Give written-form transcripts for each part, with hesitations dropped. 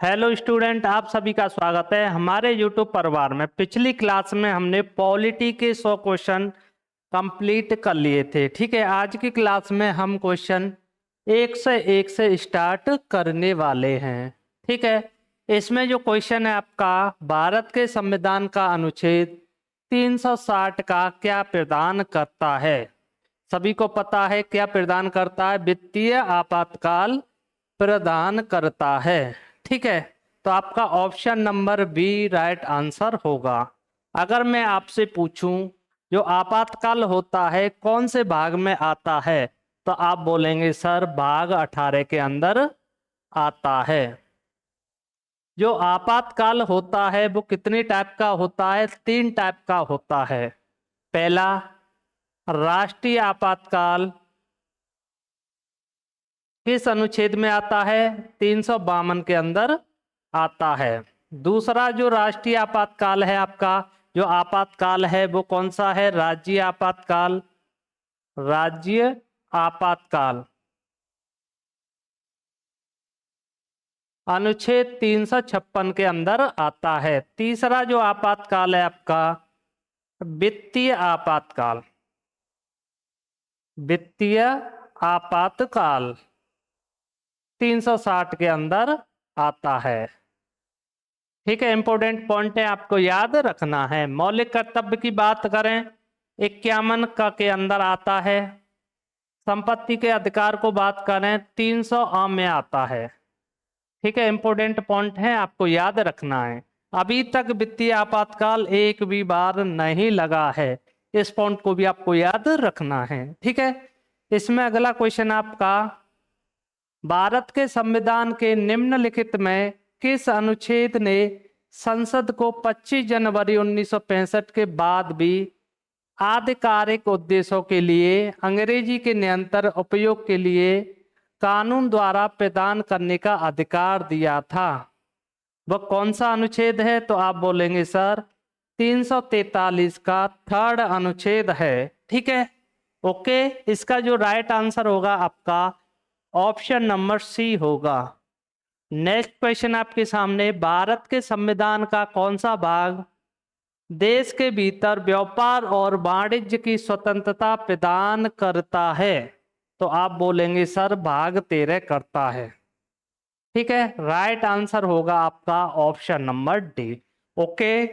Hello student, आप सभी का स्वागत है हमारे यूट्यूब परिवार में। पिछली क्लास में हमने पॉलिटी के 100 क्वेश्चन कंप्लीट कर लिए थे। ठीक है, आज की क्लास में हम क्वेश्चन एक से स्टार्ट करने वाले हैं। ठीक है, इसमें जो क्वेश्चन है आपका, भारत के संविधान का अनुच्छेद 360 का क्या प्रदान करता है। सभी को पता है क्या प्रदान करता है, वित्तीय आपातकाल प्रदान करता है। ठीक है, तो आपका option number B right answer होगा। अगर मैं आपसे पूछूं जो आपातकाल होता है कौन से भाग में आता है, तो आप बोलेंगे सर भाग 18 के अंदर आता है। जो आपातकाल होता है वो कितने टाइप का होता है? 3 टाइप का होता है। पहला, राष्ट्रीय आपातकाल किस अनुच्छेद में आता है? 352 के अंदर आता है। दूसरा जो राष्ट्रीय आपातकाल है आपका, जो आपातकाल है वो कौन सा है? राज्य आपातकाल। राज्य आपातकाल अनुच्छेद 356 के अंदर आता है। तीसरा जो आपातकाल है आपका, वित्तीय आपातकाल। वित्तीय आपातकाल 360 के अंदर आता है। ठीक है, इंपोर्टेंट पॉइंट है, आपको याद रखना है। मौलिक कर्तव्य की बात करें 51 का के अंदर आता है। संपत्ति के अधिकार को बात करें 300 आ में आता है। ठीक है, इंपोर्टेंट पॉइंट है, आपको याद रखना है। अभी तक वित्तीय आपातकाल एक भी बार नहीं लगा है, इस पॉइंट को भी आपको याद रखना है। ठीक है, इसमें अगला क्वेश्चन आपका, भारत के संविधान के निम्नलिखित में किस अनुच्छेद ने संसद को 25 जनवरी 1965 के बाद भी आधिकारिक उद्देश्यों के लिए अंग्रेजी के निरंतर उपयोग के लिए कानून द्वारा प्रदान करने का अधिकार दिया था? वह कौन सा अनुच्छेद है? तो आप बोलेंगे सर 343 का 3rd अनुच्छेद है। ठीक है, ओके, इसका जो राइट आंसर होगा आपका ऑप्शन नंबर सी होगा। नेक्स्ट क्वेश्चन आपके सामने, भारत के संविधान का कौन सा भाग देश के भीतर व्यापार और वाणिज्य की स्वतंत्रता प्रदान करता है? तो आप बोलेंगे सर भाग 13 करता है। ठीक है, राइट आंसर होगा आपका option number D. Okay,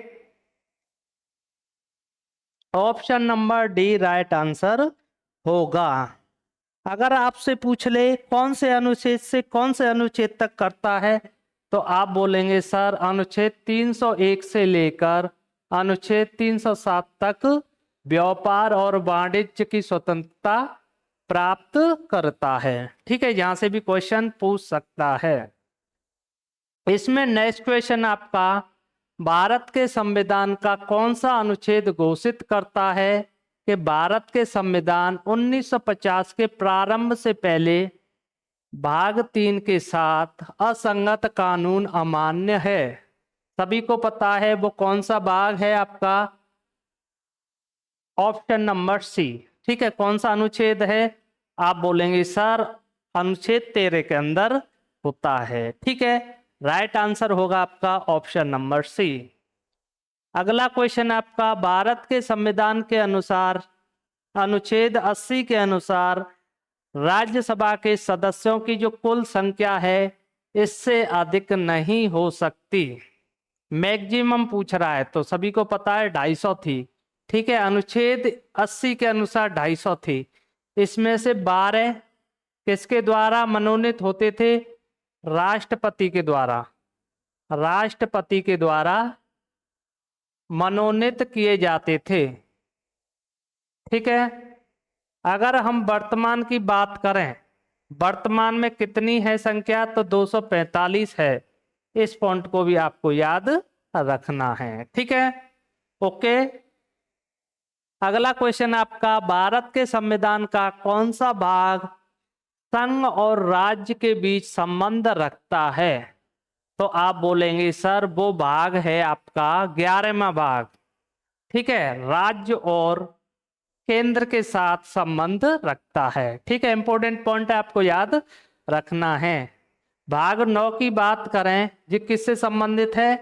option number D right answer होगा। अगर आपसे पूछ ले कौन से अनुच्छेद से कौन से अनुच्छेद तक करता है, तो आप बोलेंगे सर अनुच्छेद 301 से लेकर अनुच्छेद 307 तक व्यापार और वाणिज्य की स्वतंत्रता प्राप्त करता है। ठीक है, यहां से भी क्वेश्चन पूछ सकता है। इसमें नेक्स्ट क्वेश्चन आपका, भारत के संविधान का कौन सा अनुच्छेद घोषित करता है कि भारत के संविधान 1950 के प्रारंभ से पहले भाग 3 के साथ असंगत कानून अमान्य है? सभी को पता है वो कौन सा भाग है आपका, ऑप्शन नंबर सी। ठीक है, कौन सा अनुच्छेद है? आप बोलेंगे सर अनुच्छेद 13 के अंदर होता है। ठीक है, राइट आंसर होगा आपका ऑप्शन नंबर सी। अगला क्वेश्चन आपका, भारत के संविधान के अनुसार अनुच्छेद 80 के अनुसार राज्यसभा के सदस्यों की जो कुल संख्या है इससे अधिक नहीं हो सकती। मैक्सिमम पूछ रहा है, तो सभी को पता है 250 थी। ठीक है, अनुच्छेद 80 के अनुसार 250 थी। इसमें से 12 किसके द्वारा मनोनीत होते थे? राष्ट्रपति के द्वारा। राष्ट्रपति के द्वारा मनोनीत किए जाते थे। ठीक है, अगर हम वर्तमान की बात करें, वर्तमान में कितनी है संख्या? तो 245 है। इस पॉइंट को भी आपको याद रखना है। ठीक है, ओके। अगला क्वेश्चन आपका, भारत के संविधान का कौन सा भाग संघ और राज्य के बीच संबंध रखता है? तो आप बोलेंगे सर वो भाग है आपका 11वां भाग। ठीक है, राज्य और केंद्र के साथ संबंध रखता है। ठीक है, इंपॉर्टेंट पॉइंट है, आपको याद रखना है। भाग 9 की बात करें, ये किससे संबंधित है?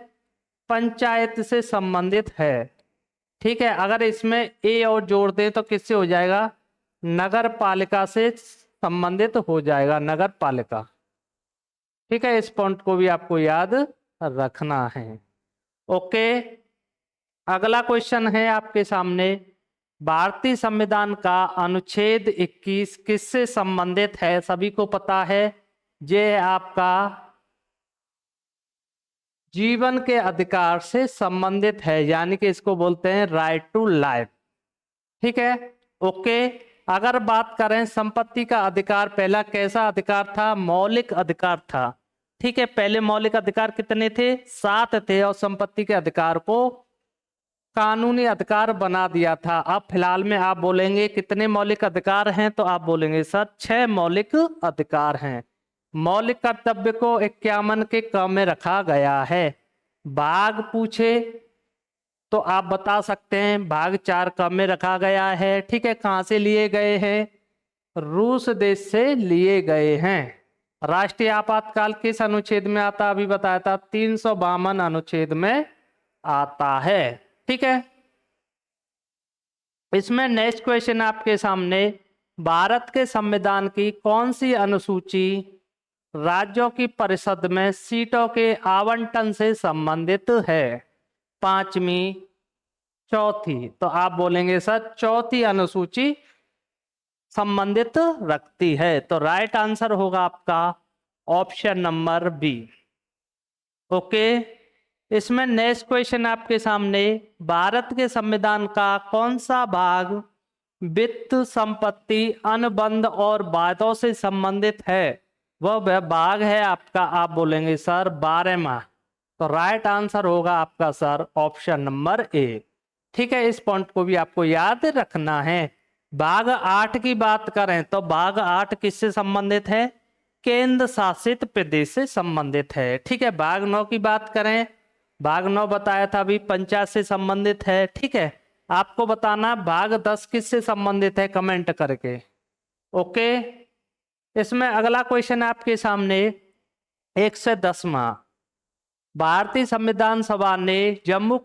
पंचायत से संबंधित है। ठीक है, अगर इसमें ए और जोड़ दें तो किससे हो जाएगा? नगर पालिका से संबंधित हो जाएगा, नगर पालिका। ठीक है, इस पॉइंट को भी आपको याद रखना है। ओके, अगला क्वेश्चन है आपके सामने, भारतीय संविधान का अनुच्छेद 21 किससे संबंधित है? सभी को पता है, ये आपका जीवन के अधिकार से संबंधित है, यानी कि इसको बोलते हैं राइट टू लाइफ। ठीक है, ओके। अगर बात करें संपत्ति का अधिकार, पहला कैसा अधिकार था? मौलिक अधिकार था। ठीक है, पहले मौलिक अधिकार कितने थे? 7 थे, और संपत्ति के अधिकार को कानूनी अधिकार बना दिया था। अब फिलहाल में आप बोलेंगे कितने मौलिक अधिकार हैं, तो आप बोलेंगे सर 6 मौलिक अधिकार हैं। मौलिक कर्तव्य को 51 के क्रम में रखा गया है। भाग पूछे तो आप बता सकते हैं भाग 4 क्रम में रखा गया है। ठीक है, कहाँ से लिए गए हैं? रूस देश से लिए गए हैं। राष्ट्रीय आपातकाल किस अनुच्छेद में आता? अभी बताया था, 352 अनुच्छेद में आता है। ठीक है, इसमें नेक्स्ट क्वेश्चन आपके सामने, भारत के संविधान की कौन सी अनुसूची राज्यों की परिषद में सीटों के आवंटन से संबंधित है? 5वीं, चौथी? तो आप बोलेंगे सर चौथी अनुसूची संबंधित रखती है। तो राइट आंसर होगा आपका ऑप्शन नंबर बी। ओके, इसमें नेक्स्ट क्वेश्चन आपके सामने, भारत के संविधान का कौन सा भाग वित्त, संपत्ति, अनुबंध और वादों से संबंधित है? वह भाग है आपका, आप बोलेंगे सर 12वां। तो राइट आंसर होगा आपका सर ऑप्शन नंबर ए। ठीक है, इस पॉइंट को भी आपको याद रखना है। भाग 8 की बात करें तो भाग 8 किससे संबंधित है? केंद्र शासित प्रदेश से संबंधित है। ठीक है, भाग 9 की बात करें, भाग 9 बताया था अभी, पंचायत से संबंधित है। ठीक है, आपको बताना भाग 10 किससे संबंधित है, कमेंट करके। ओके, इसमें अगला क्वेश्चन आपके सामने 110वां, भारतीय संविधान सभा ने जम्मू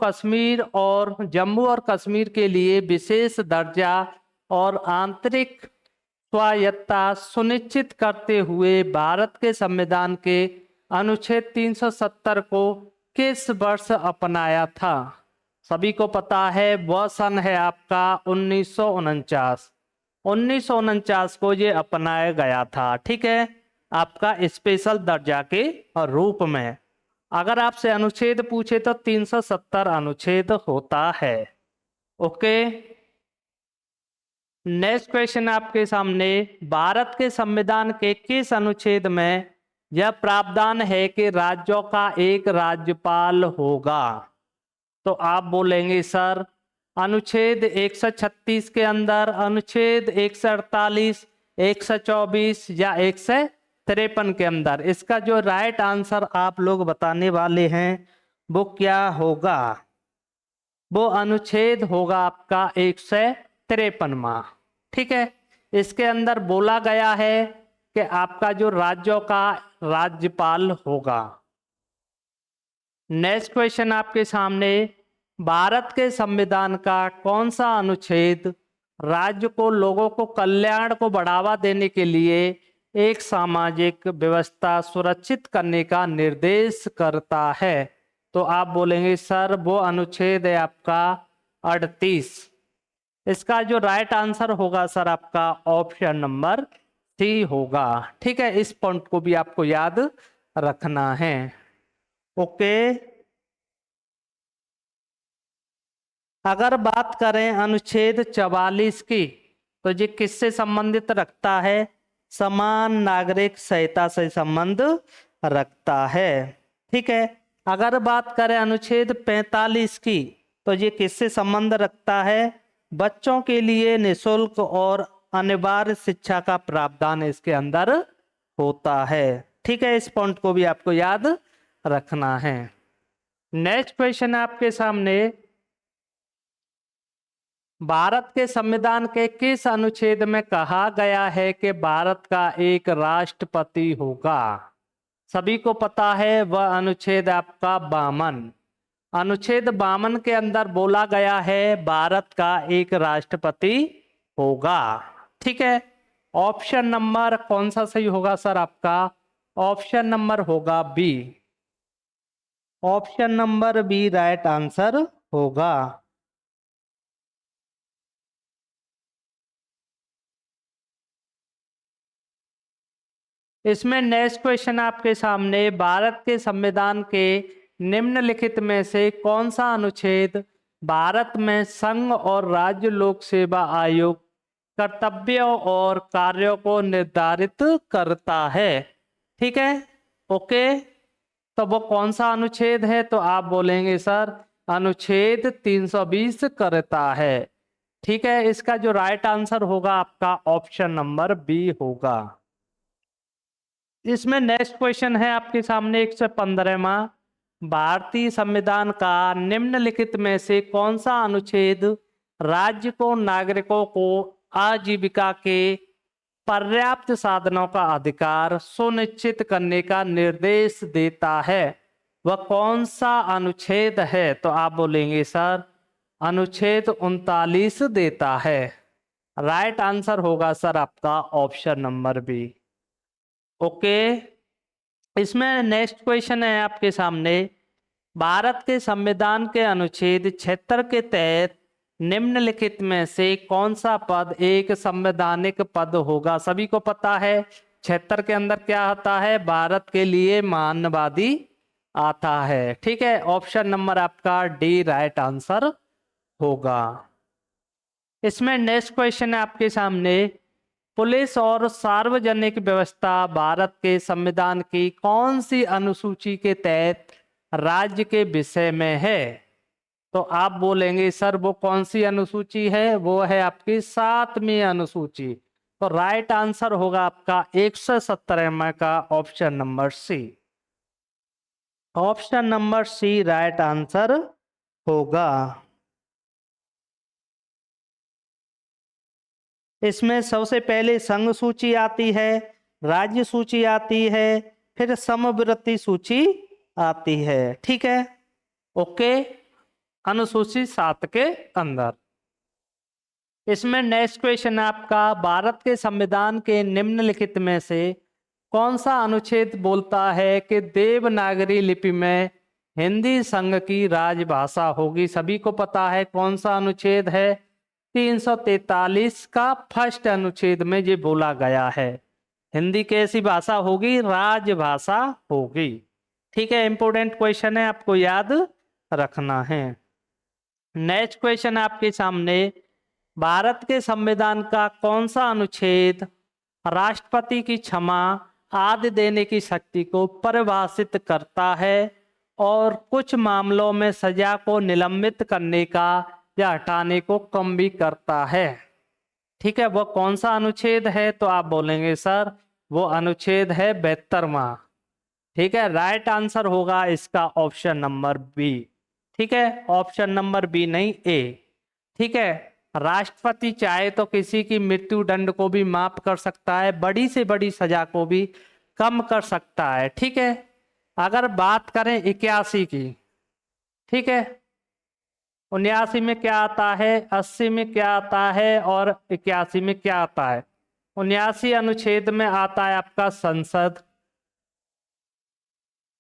और कश्मीर के लिए विशेष दर्जा और आंतरिक स्वायत्तता सुनिश्चित करते हुए भारत के संविधान के अनुच्छेद 370 को किस वर्ष अपनाया था? सभी को पता है, वह सन है आपका 1949। 1949 को ये अपनाया गया था। ठीक है, आपका स्पेशल दर्जा के रूप में। अगर आपसे अनुच्छेद पूछे तो 370 अनुच्छेद होता है। ओके, नेक्स्ट क्वेश्चन आपके सामने, भारत के संविधान के किस अनुच्छेद में यह प्रावधान है कि राज्यों का एक राज्यपाल होगा? तो आप बोलेंगे सर अनुच्छेद 136 के अंदर, अनुच्छेद 148, 124 या 153 के अंदर। इसका जो राइट आंसर आप लोग बताने वाले हैं वो क्या होगा? वो अनुच्छेद होगा आपका 153वां। ठीक है, इसके अंदर बोला गया है कि आपका जो राज्यों का राज्यपाल होगा। नेक्स्ट क्वेश्चन आपके सामने, भारत के संविधान का कौन सा अनुच्छेद राज्य को लोगों को कल्याण को बढ़ावा देने के लिए एक सामाजिक व्यवस्था सुरक्षित करने का निर्देश करता है? तो आप बोलेंगे सर वो अनुच्छेद है आपका 38। इसका जो राइट आंसर होगा सर आपका ऑप्शन नंबर सी होगा। ठीक है, इस पॉइंट को भी आपको याद रखना है। ओके, अगर बात करें अनुच्छेद 44 की तो ये किससे संबंधित रखता है? समान नागरिक संहिता से संबंध रखता है। ठीक है, अगर बात करें अनुच्छेद 45 की तो ये किससे संबंध रखता है? बच्चों के लिए निःशुल्क और अनिवार्य शिक्षा का प्रावधान इसके अंदर होता है। ठीक है, इस पॉइंट को भी आपको याद रखना है। नेक्स्ट क्वेश्चन आपके सामने, भारत के संविधान के किस अनुच्छेद में कहा गया है कि भारत का एक राष्ट्रपति होगा? सभी को पता है वह अनुच्छेद आपका 52। अनुच्छेद 52 के अंदर बोला गया है भारत का एक राष्ट्रपति होगा। ठीक है, ऑप्शन नंबर कौन सा सही होगा सर आपका? ऑप्शन नंबर होगा B. Option number B right answer होगा। इसमें नेक्स्ट क्वेश्चन आपके सामने, भारत के संविधान के निम्नलिखित में से कौन सा अनुच्छेद भारत में संघ और राज्य लोक सेवा आयोग कर्तव्यों और कार्यों को निर्धारित करता है? ठीक है, ओके, तो वो कौन सा अनुच्छेद है? तो आप बोलेंगे सर अनुच्छेद 320 करता है। ठीक है, इसका जो राइट आंसर होगा आपका ऑप्शन नंबर बी होगा। इसमें नेक्स्ट क्वेश्चन है आपके सामने 115वां, भारतीय संविधान का निम्नलिखित में से कौन सा अनुच्छेद राज्य को नागरिकों को आजीविका के पर्याप्त साधनों का अधिकार सुनिश्चित करने का निर्देश देता है? वह कौन सा अनुच्छेद है? तो आप बोलेंगे सर अनुच्छेद 39 देता है। राइट आंसर होगा सर आपका ऑप्शन नंबर बी। ओके, इसमें नेक्स्ट क्वेश्चन है आपके सामने, भारत के संविधान के अनुच्छेद 76 के तहत निम्नलिखित में से कौन सा पद एक संवैधानिक पद होगा? सभी को पता है 76 के अंदर क्या आता है? भारत के लिए मानवादी आता है। ठीक है, ऑप्शन नंबर आपका डी राइट आंसर होगा। इसमें नेक्स्ट क्वेश्चन है आपके सामने, पुलिस और सार्वजनिक व्यवस्था भारत के संविधान की कौन सी अनुसूची के तहत राज्य के विषय में है? तो आप बोलेंगे सर वो कौन सी अनुसूची है? वो है आपकी 7वीं अनुसूची। तो राइट आंसर होगा आपका 117वां का option number C. Option number C right answer होगा। इसमें सबसे पहले संघ सूची आती है, राज्य सूची आती है, फिर समवर्ती सूची आती है। ठीक है, ओके, अनुसूची 7 के अंदर। इसमें नेक्स्ट क्वेश्चन आपका, भारत के संविधान के निम्नलिखित में से कौन सा अनुच्छेद बोलता है कि देवनागरी लिपि में हिंदी संघ की राजभाषा होगी? सभी को पता है कौन सा अनुच्छेद है? 343 का फर्स्ट अनुच्छेद में ये बोला गया है हिंदी कैसी भाषा होगी? राजभाषा होगी। ठीक है, इंपॉर्टेंट क्वेश्चन है, आपको याद रखना है। नेक्स्ट क्वेश्चन आपके सामने, भारत के संविधान का कौन सा अनुच्छेद राष्ट्रपति की क्षमा आदि देने की शक्ति को परिभाषित करता है और कुछ मामलों में सजा को निलंबित करने का या हटाने को कम भी करता है? ठीक है, वो कौन सा अनुच्छेद है? तो आप बोलेंगे सर वो अनुच्छेद है 72वां। ठीक है, राइट आंसर होगा इसका ऑप्शन नंबर बी। ठीक है, ऑप्शन नंबर बी नहीं ए। ठीक है, राष्ट्रपति चाहे तो किसी की मृत्यु दंड को भी माफ कर सकता है, बड़ी से बड़ी सजा को भी कम कर सकता है। ठीक है, अगर बात करें 81 की, ठीक है, 79 में क्या आता है, 80 में क्या आता है और 81 में क्या आता है? 79 अनुच्छेद में आता है आपका संसद,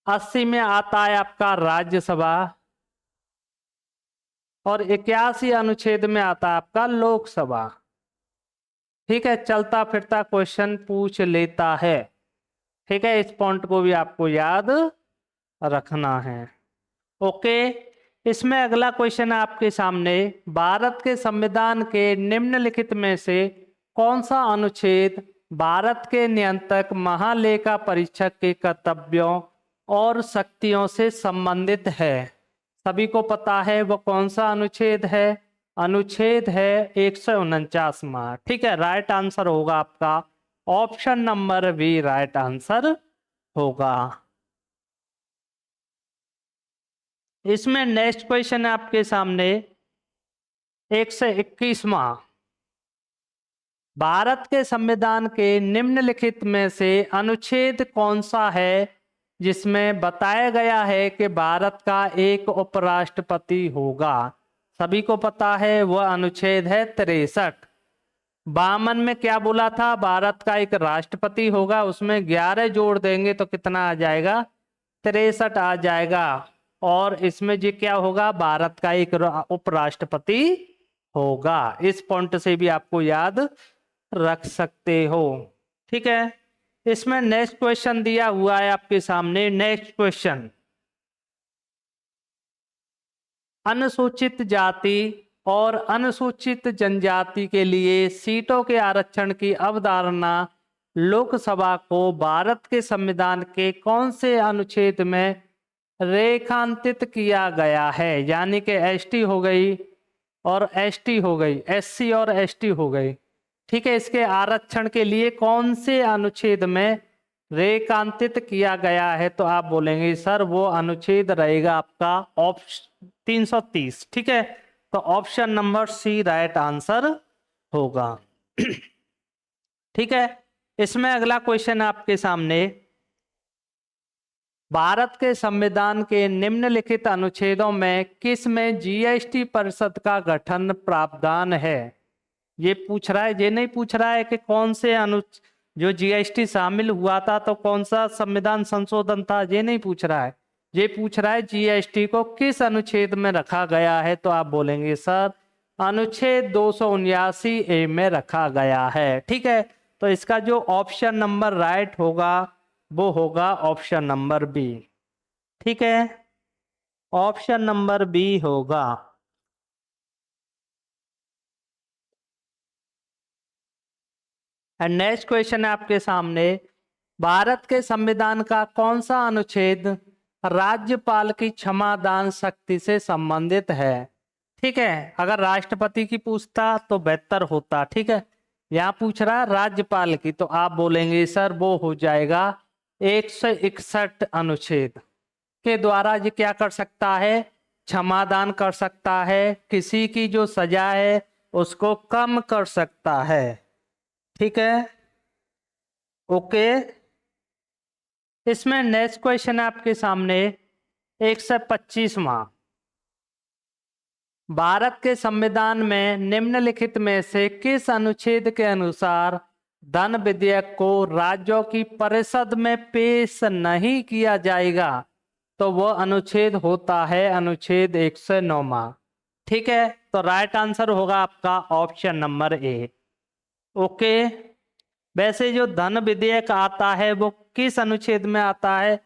80 में आता है आपका राज्यसभा और 81 अनुच्छेद में आता है आपका लोकसभा। ठीक है, चलता फिरता क्वेश्चन पूछ लेता है। ठीक है, इस पॉइंट को भी आपको याद रखना है। ओके, इसमें अगला क्वेश्चन है आपके सामने, भारत के संविधान के निम्नलिखित में से कौन सा अनुच्छेद भारत के नियंत्रक महालेखा परीक्षक के कर्तव्यों और शक्तियों से संबंधित है? सभी को पता है वो कौन सा अनुच्छेद है? अनुच्छेद है 149वां। ठीक है, राइट आंसर होगा आपका option number B right answer होगा। इसमें नेक्स्ट क्वेश्चन है आपके सामने 121वां, भारत के संविधान के निम्नलिखित में से अनुच्छेद कौन सा है जिसमें बताया गया है कि भारत का एक उपराष्ट्रपति होगा। सभी को पता है वह अनुच्छेद है 63। 52 में क्या बोला था, भारत का एक राष्ट्रपति होगा, उसमें 11 जोड़ देंगे तो कितना आ जाएगा, 63 आ जाएगा। और इसमें जी क्या होगा, भारत का एक उपराष्ट्रपति होगा। इस पॉइंट से भी आपको याद रख सकते हो। ठीक है, इसमें नेक्स्ट क्वेश्चन दिया हुआ है आपके सामने। नेक्स्ट क्वेश्चन, अनुसूचित जाति और अनुसूचित जनजाति के लिए सीटों के आरक्षण की अवधारणा लोकसभा को भारत के संविधान के कौन से अनुच्छेद में रेखांकित किया गया है। यानी कि एसटी हो गई और एसटी हो गई, एससी और एसटी हो गई। ठीक है, इसके आरक्षण के लिए कौन से अनुच्छेद में रेखांकित किया गया है, तो आप बोलेंगे सर वो अनुच्छेद रहेगा आपका ऑप्शन 330। ठीक है, तो option number C right answer होगा। ठीक है, इसमें अगला क्वेश्चन आपके सामने, भारत के संविधान के निम्नलिखित अनुच्छेदों में किस में जीएसटी परिषद का गठन प्रावधान है। ये पूछ रहा है, ये नहीं पूछ रहा है कि कौन से जो जीएसटी शामिल हुआ था तो कौन सा संविधान संशोधन था, ये नहीं पूछ रहा है। ये पूछ रहा है जीएसटी को किस अनुच्छेद में रखा गया है, तो आप बोलेंगे सर अनुच्छेद 279 ए में रखा गया है। ठीक है, तो इसका जो ऑप्शन नंबर राइट होगा वो होगा ऑप्शन नंबर बी। ठीक है, ऑप्शन नंबर बी होगा। एंड नेक्स्ट क्वेश्चन है आपके सामने, भारत के संविधान का कौन सा अनुच्छेद राज्यपाल की क्षमादान शक्ति से संबंधित है। ठीक है, अगर राष्ट्रपति की पूछता तो बेहतर होता। ठीक है, यहाँ पूछ रहा है राज्यपाल की, तो आप बोलेंगे सर वो हो जाएगा 161 अनुच्छेद के द्वारा ये क्या कर सकता है, क्षमादान कर सकता है, किसी की जो सजा है उसको कम कर सकता है। ठीक है, ओके। इसमें नेक्स्ट क्वेश्चन है आपके सामने 125वां, भारत के संविधान में निम्नलिखित में से किस अनुच्छेद के अनुसार धन विधेयक को राज्यों की परिषद में पेश नहीं किया जाएगा, तो वह अनुच्छेद होता है अनुच्छेद 109वां। ठीक है, तो राइट आंसर होगा आपका ऑप्शन नंबर ए। ओके, वैसे जो धन विधेयक आता है वो किस अनुच्छेद में आता है,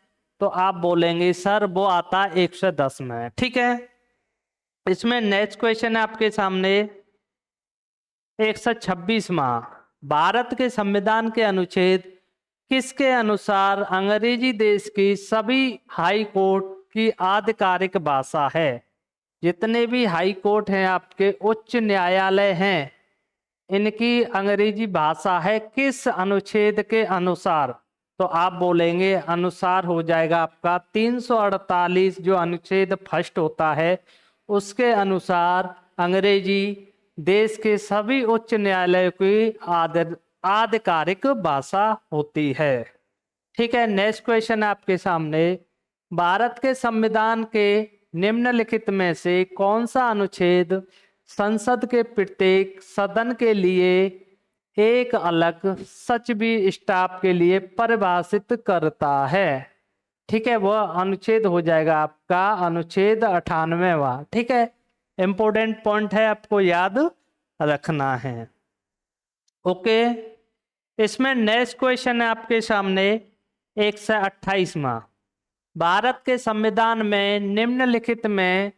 तो आप बोलेंगे सर वो आता है 110 में। ठीक है, इसमें नेक्स्ट क्वेश्चन है आपके सामने 126वां, भारत के संविधान के अनुच्छेद किसके अनुसार अंग्रेजी देश की सभी हाई कोर्ट की आधिकारिक भाषा है। जितने भी हाई कोर्ट हैं आपके उच्च न्यायालय हैं, इनकी अंग्रेजी भाषा है किस अनुच्छेद के अनुसार, तो आप बोलेंगे अनुसार हो जाएगा आपका 348 जो अनुच्छेद फर्स्ट होता है उसके अनुसार अंग्रेजी देश के सभी उच्च न्यायालय की आधिकारिक भाषा होती है। ठीक है, नेक्स्ट क्वेश्चन आपके सामने, भारत के संविधान के निम्नलिखित में से कौन सा अनुच्छेद संसद के प्रत्येक सदन के लिए एक अलग सचिव स्टाफ के लिए परिभाषित करता है। ठीक है, वह अनुच्छेद हो जाएगा आपका अनुच्छेद 98वां। ठीक है, इंपॉर्टेंट पॉइंट है, आपको याद रखना है। ओके, इसमें नेक्स्ट क्वेश्चन है आपके सामने 128वां, भारत के संविधान में निम्नलिखित में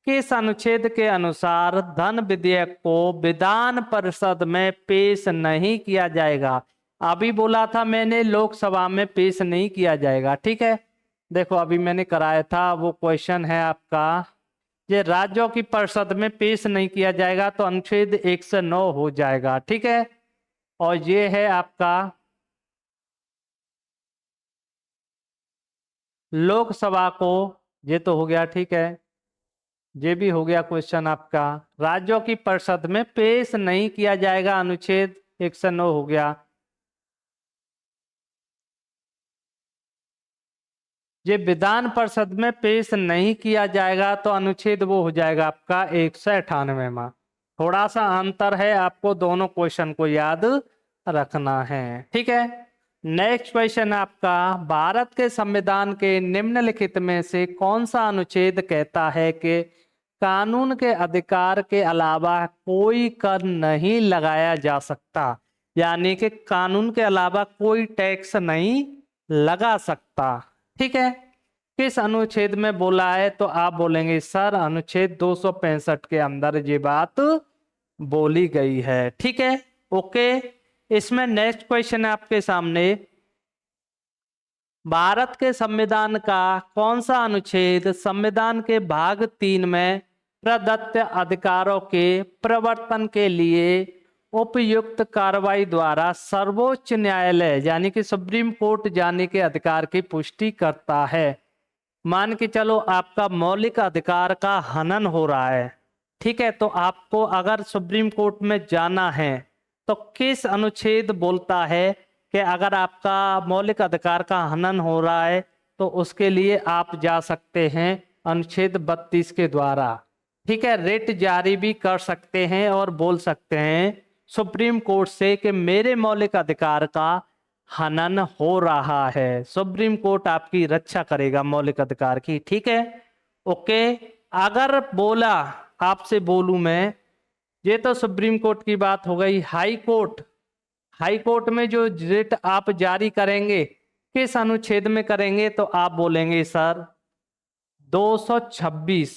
किस अनुच्छेद के अनुसार धन विधेयक को विधान परिषद में पेश नहीं किया जाएगा। अभी बोला था मैंने लोकसभा में पेश नहीं किया जाएगा। ठीक है, देखो अभी मैंने कराया था वो क्वेश्चन है आपका, ये राज्यों की परिषद में पेश नहीं किया जाएगा तो अनुच्छेद 109 हो जाएगा। ठीक है, और ये है आपका लोकसभा को, ये तो हो गया। ठीक है, ये भी हो गया क्वेश्चन आपका, राज्यों की परिषद में पेश नहीं किया जाएगा अनुच्छेद 109 हो गया। ये विधान परिषद में पेश नहीं किया जाएगा तो अनुच्छेद वो हो जाएगा आपका 198वां। थोड़ा सा अंतर है, आपको दोनों क्वेश्चन को याद रखना है। ठीक है, नेक्स्ट क्वेश्चन आपका, भारत के संविधान के निम्नलिखित में से कौन सा अनुच्छेद कहता है कि कानून के अधिकार के अलावा कोई कर नहीं लगाया जा सकता, यानी कि कानून के अलावा कोई टैक्स नहीं लगा सकता। ठीक है, किस अनुच्छेद में बोला है? तो आप बोलेंगे सर अनुच्छेद 265 के अंदर ये बात बोली गई है। ठीक है, ओके। इसमें नेक्स्ट क्वेश्चन है आपके सामने, भारत के संविधान का कौन सा अनुच्छेद संविधान के भाग 3 में प्रदत्त अधिकारों के प्रवर्तन के लिए उपयुक्त कार्रवाई द्वारा सर्वोच्च न्यायालय यानी कि सुप्रीम कोर्ट जाने के अधिकार की पुष्टि करता है? मान के चलो आपका मौलिक अधिकार का हनन हो रहा है, ठीक है, तो आपको अगर सुप्रीम कोर्ट में जाना है तो किस अनुच्छेद बोलता है कि अगर आपका मौलिक अधिकार का हनन हो रहा है तो उसके लिए आप जा सकते हैं अनुच्छेद 32 के द्वारा। ठीक है, रिट जारी भी कर सकते हैं और बोल सकते हैं सुप्रीम कोर्ट से कि मेरे मौलिक अधिकार का हनन हो रहा है। सुप्रीम कोर्ट आपकी रक्षा करेगा मौलिक अधिकार की। ठीक है, ओके। अगर बोला, आपसे बोलूं मैं, ये तो सुप्रीम कोर्ट की बात हो गई। हाई कोर्ट, हाई कोर्ट में जो रिट आप जारी करेंगे किस अनुच्छेद में करेंगे? तो आप बोलेंगे सर 226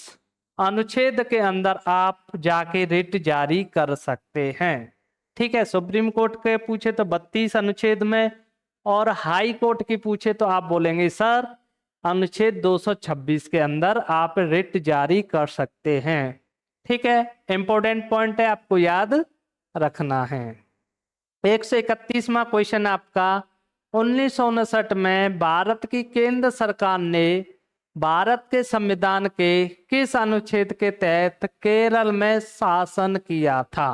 अनुच्छेद के अंदर आप जाके रिट जारी कर सकते हैं। ठीक है, सुप्रीम कोर्ट के पूछे तो 32 अनुच्छेद में, और हाई कोर्ट की पूछे तो आप बोलेंगे सर अनुच्छेद 226 के अंदर आप रिट जारी कर सकते हैं। ठीक है, इंपॉर्टेंट पॉइंट है, आपको याद रखना है। 131वां क्वेश्चन आपका, 1959 में भारत की केंद्र सरकार ने भारत के संविधान के किस अनुच्छेद के तहत केरल में शासन किया था?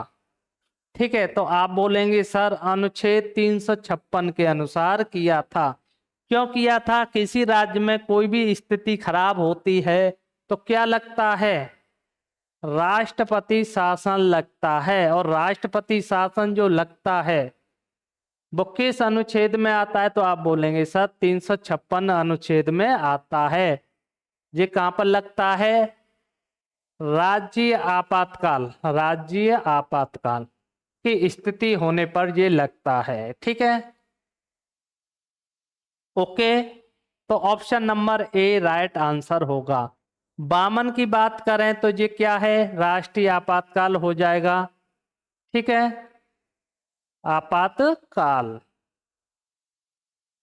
ठीक है, तो आप बोलेंगे सर अनुच्छेद 356 के अनुसार किया था। क्यों किया था? किसी राज्य में कोई भी स्थिति खराब होती है तो क्या लगता है? राष्ट्रपति शासन लगता है, और राष्ट्रपति शासन जो लगता है वो किस अनुच्छेद में आता है? तो आप बोलेंगे सर 356 अनुच्छेद में आता है। ये कहां पर लगता है? राज्य आपातकाल, राज्य आपातकाल की स्थिति होने पर ये लगता है। ठीक है, ओके। तो option number A right answer होगा। बामन की बात करें तो ये क्या है? राष्ट्रीय आपातकाल हो जाएगा। ठीक है, आपातकाल।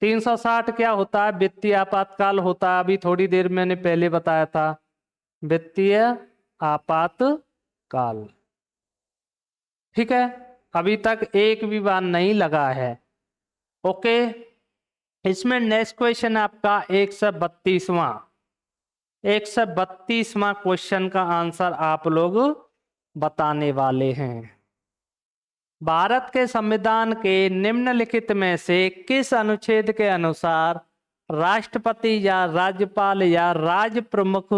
360 क्या होता है? वित्तीय आपातकाल होता है। अभी थोड़ी देर मैंने पहले बताया था, वित्तीय आपातकाल। ठीक है, अभी तक एक भी बार नहीं लगा है। ओके, इसमें नेक्स्ट क्वेश्चन आपका 132वां 132वां क्वेश्चन का आंसर आप लोग बताने वाले हैं। भारत के संविधान के निम्नलिखित में से किस अनुच्छेद के अनुसार राष्ट्रपति या राज्यपाल या राज्य प्रमुख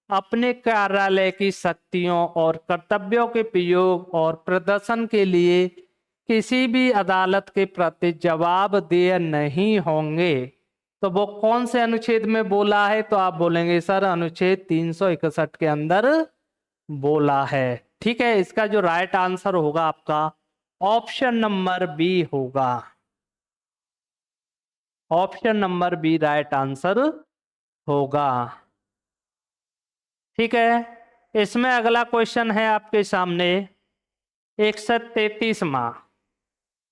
अपने कार्यालय की शक्तियों और कर्तव्यों के प्रयोग और प्रदर्शन के लिए किसी भी अदालत के प्रति जवाबदेह नहीं होंगे? तो वो कौन से अनुच्छेद में बोला है? तो आप बोलेंगे सर अनुच्छेद 361 के अंदर बोला है। ठीक है, इसका जो राइट आंसर होगा आपका ऑप्शन नंबर बी होगा। Option number B right answer होगा। ठीक है, इसमें अगला क्वेश्चन है आपके सामने 133वां,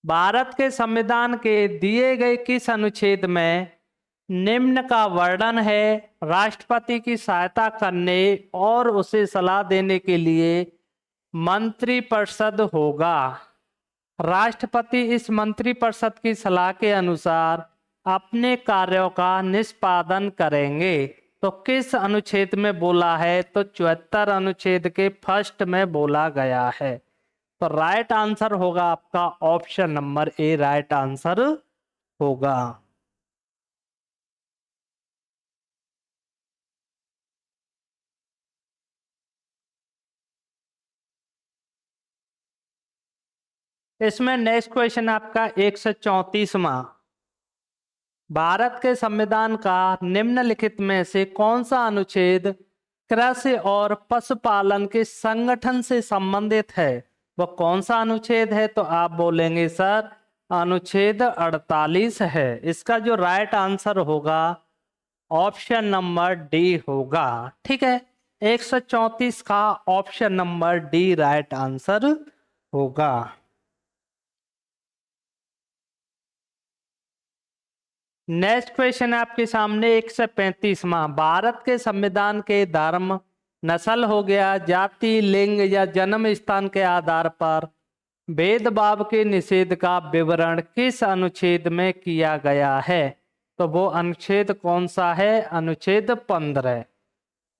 भारत के संविधान के दिए गए किस अनुच्छेद में निम्न का वर्णन है? राष्ट्रपति की सहायता करने और उसे सलाह देने के लिए मंत्रिपरिषद होगा। राष्ट्रपति इस मंत्रिपरिषद की सलाह के अनुसार अपने कार्यों का निष्पादन करेंगे। तो किस अनुच्छेद में बोला है? तो 74 अनुच्छेद के फर्स्ट में बोला गया है। तो राइट आंसर होगा आपका option number A right answer होगा। इसमें नेक्स्ट क्वेश्चन आपका 134वां, भारत के संविधान का निम्नलिखित में से कौन सा अनुच्छेद कृषि और पशुपालन के संगठन से संबंधित है? वो कौन सा अनुच्छेद है? तो आप बोलेंगे सर अनुच्छेद 48 है। इसका जो राइट आंसर होगा ऑप्शन नंबर डी होगा। ठीक है, 134 का option number D right answer होगा। नेक्स्ट क्वेश्चन आपके सामने 135वां, भारत के संविधान के धर्म, नस्ल हो गया, जाति, लिंग या जन्म स्थान के आधार पर भेदभाव के निषेध का विवरण किस अनुच्छेद में किया गया है? तो वो अनुच्छेद कौन सा है? अनुच्छेद 15।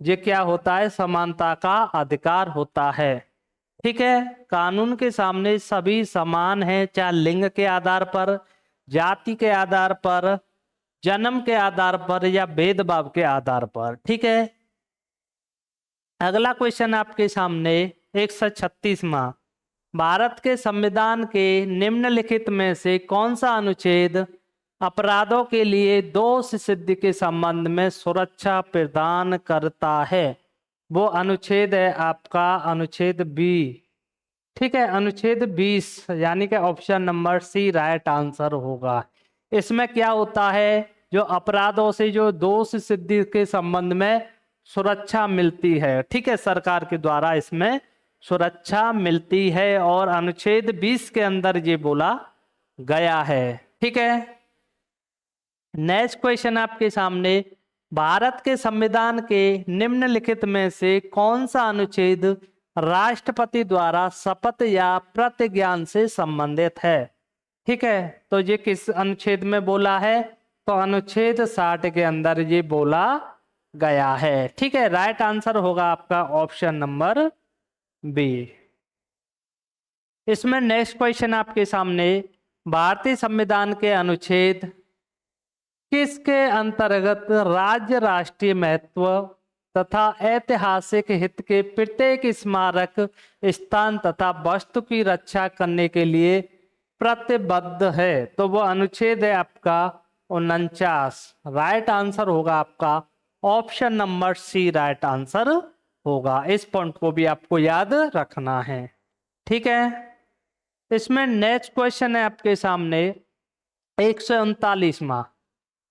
ये क्या होता है? समानता का अधिकार होता है। ठीक है, कानून के सामने सभी समान हैं, चाहे लिंग के आधार पर, जाति के आधार पर, जन्म के आधार पर या भेदभाव के आधार पर। ठीक है, अगला क्वेश्चन आपके सामने 136वां, भारत के संविधान के निम्नलिखित में से कौन सा अनुच्छेद अपराधों के लिए दोष सिद्धि के संबंध में सुरक्षा प्रदान करता है? वो अनुच्छेद है आपका अनुच्छेद 20। ठीक है, अनुच्छेद 20 यानी कि option number C right answer होगा। इसमें क्या होता है? जो अपराधों से जो दोष सिद्धि के संबंध में सुरक्षा मिलती है। ठीक है, सरकार के द्वारा इसमें सुरक्षा मिलती है और अनुच्छेद 20 के अंदर ये बोला गया है। ठीक है, नेक्स्ट क्वेश्चन आपके सामने, भारत के संविधान के निम्नलिखित में से कौन सा अनुच्छेद राष्ट्रपति द्वारा शपथ या प्रतिज्ञान से संबंधित है? ठीक है, तो ये किस अनुच्छेद में बोला है? तो अनुच्छेद 60 के अंदर ये बोला गया है। ठीक है, राइट आंसर होगा आपका ऑप्शन नंबर बी। इसमें नेक्स्ट क्वेश्चन आपके सामने, भारतीय संविधान के अनुच्छेद किसके अंतर्गत राज्य राष्ट्रीय महत्व तथा ऐतिहासिक हित के प्रत्येक स्मारक स्थान तथा वस्तु की रक्षा करने के लिए प्रतिबद्ध है? तो वो अनुच्छेद है आपका 49। राइट आंसर होगा आपका option number C right answer होगा। इस पॉइंट को भी आपको याद रखना है। ठीक है, इसमें नेक्स्ट क्वेश्चन है आपके सामने 139वां,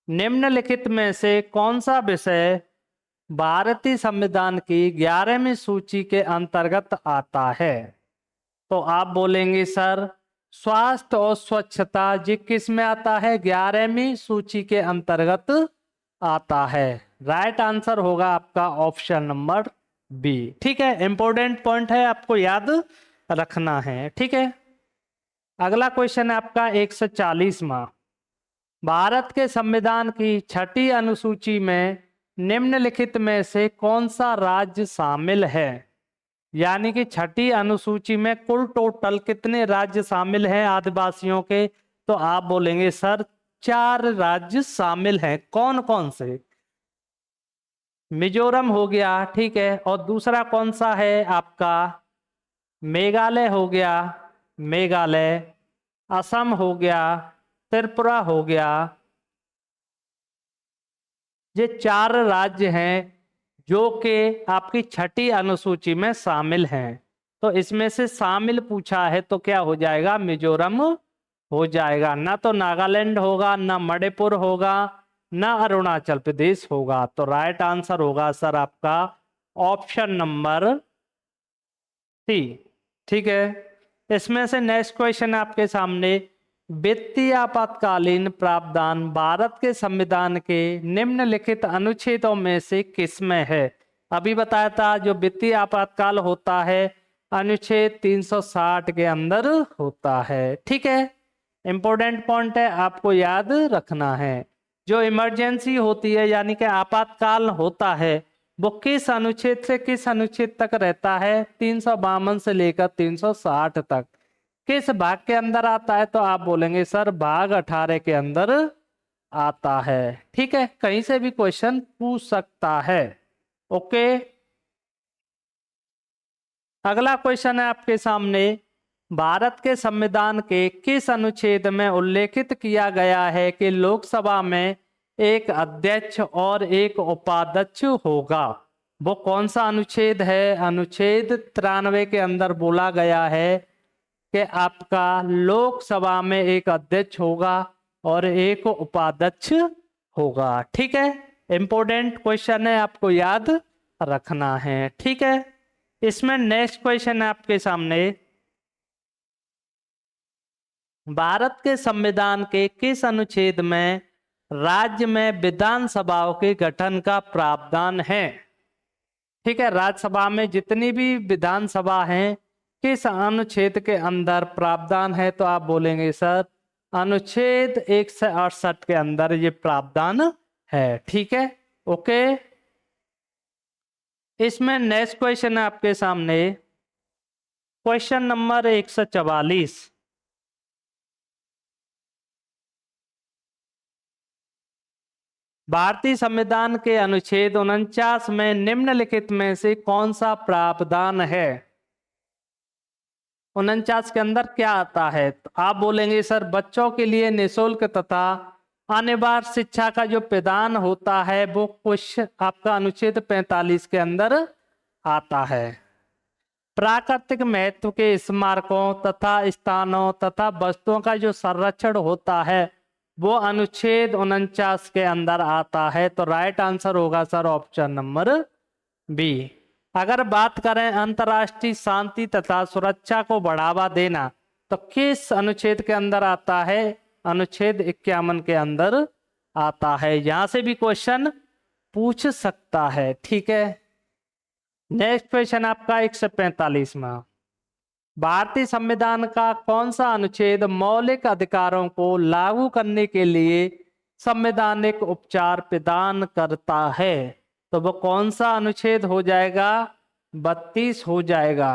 निम्नलिखित में से कौन सा विषय भारतीय संविधान की 11वीं सूची के अंतर्गत आता है? तो आप बोलेंगे सर स्वास्थ्य और स्वच्छता जी किस में आता है? 11वीं सूची के अंतर्गत आता है। राइट आंसर होगा आपका ऑप्शन नंबर बी। ठीक है, इंपॉर्टेंट पॉइंट है, आपको याद रखना है। ठीक है, अगला क्वेश्चन है आपका 140वां, भारत के संविधान की 6ठी अनुसूची में निम्नलिखित में से कौन सा राज्य शामिल है? यानी कि 6ठी अनुसूची में कुल टोटल कितने राज्य शामिल हैं आदिवासियों के? तो आप बोलेंगे सर 4 राज्य शामिल हैं। कौन कौन से? मिजोरम हो गया, ठीक है, और दूसरा कौन सा है आपका? मेघालय हो गया, मेघालय, असम हो गया, त्रिपुरा हो गया। ये 4 राज्य हैं जो कि आपकी 6ठी अनुसूची में शामिल हैं। तो इसमें से शामिल पूछा है तो क्या हो जाएगा? मिजोरम हो जाएगा। ना तो नागालैंड होगा, ना मणिपुर होगा, ना अरुणाचल प्रदेश होगा। तो राइट आंसर होगा सर आपका ऑप्शन नंबर सी। ठीक है, इसमें से नेक्स्ट क्वेश्चन आपके सामने, वित्तीय आपातकालीन प्रावधान भारत के संविधान के निम्नलिखित अनुच्छेदों में से किसमें है? अभी बताया था जो वित्तीय आपातकाल होता है अनुच्छेद 360 के अंदर होता है। ठीक है, इंपॉर्टेंट पॉइंट है, आपको याद रखना है। जो इमरजेंसी होती है यानी कि आपातकाल होता है वो किस अनुच्छेद से किस अनुच्छेद तक रहता है? 352 से लेकर 360 तक। किस भाग के अंदर आता है? तो आप बोलेंगे सर भाग 18 के अंदर आता है। ठीक है, कहीं से भी क्वेश्चन पूछ सकता है। ओके, अगला क्वेश्चन है आपके सामने, भारत के संविधान के किस अनुच्छेद में उल्लेखित किया गया है कि लोकसभा में एक अध्यक्ष और एक उपाध्यक्ष होगा? वो कौन सा अनुच्छेद है? अनुच्छेद 93 के अंदर बोला गया है कि आपका लोकसभा में एक अध्यक्ष होगा और एक उपाध्यक्ष होगा। ठीक है, इंपॉर्टेंट क्वेश्चन है, आपको याद रखना है। ठीक है, इसमें नेक्स्ट क्वेश्चन है आपके सामने, भारत के संविधान के किस अनुच्छेद में राज्य में विधानसभाओं के गठन का प्रावधान है? ठीक है, राज्यसभा में जितनी भी विधानसभा हैं किस अनुच्छेद के अंदर प्रावधान है? तो आप बोलेंगे सर अनुच्छेद 168 के अंदर ये प्रावधान है। ठीक है, ओके। इसमें नेक्स्ट क्वेश्चन है आपके सामने, क्वेश्चन नंबर 144, भारतीय संविधान के अनुच्छेद 49 में निम्नलिखित में से कौन सा प्रावधान है? 49 के अंदर क्या आता है? तो आप बोलेंगे सर बच्चों के लिए निःशुल्क तथा अनिवार्य शिक्षा का जो प्रदान होता है वो क्वेश्चन आपका अनुच्छेद 45 के अंदर आता है। प्राकृतिक महत्व के स्मारकों तथा स्थानों तथा वस्तुओं का जो संरक्षण होता है वो अनुच्छेद 49 के अंदर आता है। तो राइट आंसर होगा सर ऑप्शन नंबर बी। अगर बात करें अंतर्राष्ट्रीय शांति तथा सुरक्षा को बढ़ावा देना तो किस अनुच्छेद के अंदर आता है? अनुच्छेद 51 के अंदर आता है। यहां से भी क्वेश्चन पूछ सकता है। ठीक है, नेक्स्ट क्वेश्चन आपका 145वां, भारतीय संविधान का कौन सा अनुच्छेद मौलिक अधिकारों को लागू करने के लिए संवैधानिक उपचार प्रदान करता है? तो वो कौन सा अनुच्छेद हो जाएगा? 32 हो जाएगा।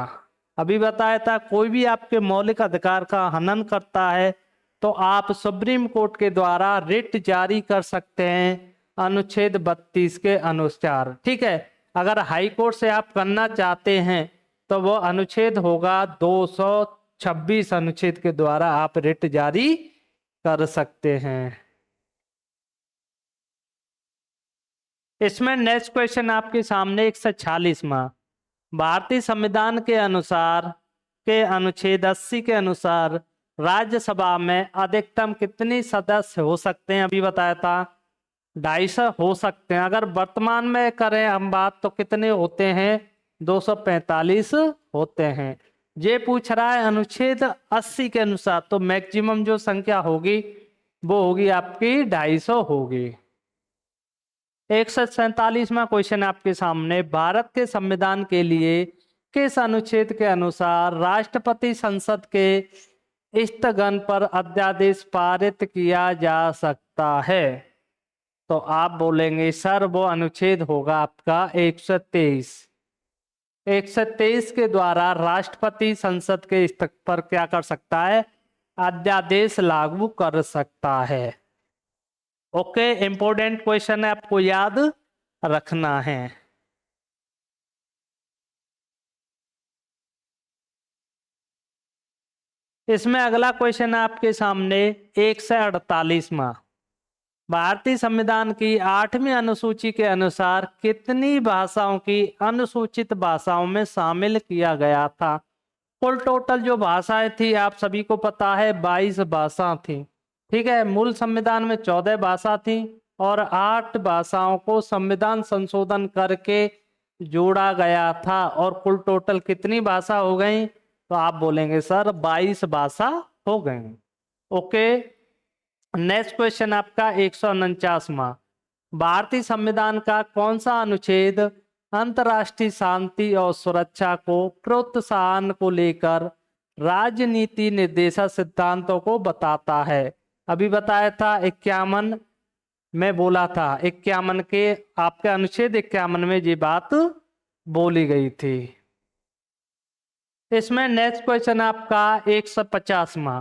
अभी बताया था कोई भी आपके मौलिक अधिकार का हनन करता है तो आप सुप्रीम कोर्ट के द्वारा रिट जारी कर सकते हैं अनुच्छेद 32 के अनुसार। ठीक है, अगर हाई कोर्ट से आप करना चाहते हैं तो वो अनुच्छेद होगा 226 अनुच्छेद के द्वारा आप रिट जारी कर सकते हैं। इसमें नेक्स्ट क्वेश्चन आपके सामने 146वां, भारतीय संविधान के अनुसार के अनुच्छेद 80 के अनुसार राज्यसभा में अधिकतम कितने सदस्य हो सकते हैं? अभी बताया था 250 हो सकते हैं। अगर वर्तमान में करें हम बात तो कितने होते हैं? 245 होते हैं। ये पूछ रहा है अनुच्छेद 80 के अनुसार, तो मैक्सिमम जो संख्या होगी वो होगी आपकी 250 होगी। 147वां क्वेश्चन आपके सामने, भारत के संविधान के लिए किस अनुच्छेद के अनुसार राष्ट्रपति संसद के स्थगन पर अध्यादेश पारित किया जा सकता है? तो आप बोलेंगे सर वो अनुच्छेद होगा आपका 123। 123 के द्वारा राष्ट्रपति संसद के स्थगन पर क्या कर सकता है? अध्यादेश लागू कर सकता है। ओके, इंपॉर्टेंट क्वेश्चन है, आपको याद रखना है। इसमें अगला क्वेश्चन है आपके सामने 148वां, भारतीय संविधान की 8वीं अनुसूची के अनुसार कितनी भाषाओं की अनुसूचित भाषाओं में शामिल किया गया था? कुल टोटल जो भाषाएं थी आप सभी को पता है 22 भाषा थी। ठीक है, मूल संविधान में 14 भाषा थी और 8 भाषाओं को संविधान संशोधन करके जोड़ा गया था। और कुल टोटल कितनी भाषा हो गई? तो आप बोलेंगे सर 22 भाषा हो गई। ओके, नेक्स्ट क्वेश्चन आपका 149वां, भारतीय संविधान का कौन सा अनुच्छेद अंतर्राष्ट्रीय शांति और सुरक्षा को प्रोत्साहन को लेकर राजनीति निर्देशक सिद्धांतों को बताता है? अभी बताया था 51 में बोला था, 51 के आपके अनुच्छेद 51 में ये बात बोली गई थी। इसमें नेक्स्ट क्वेश्चन आपका 150वां,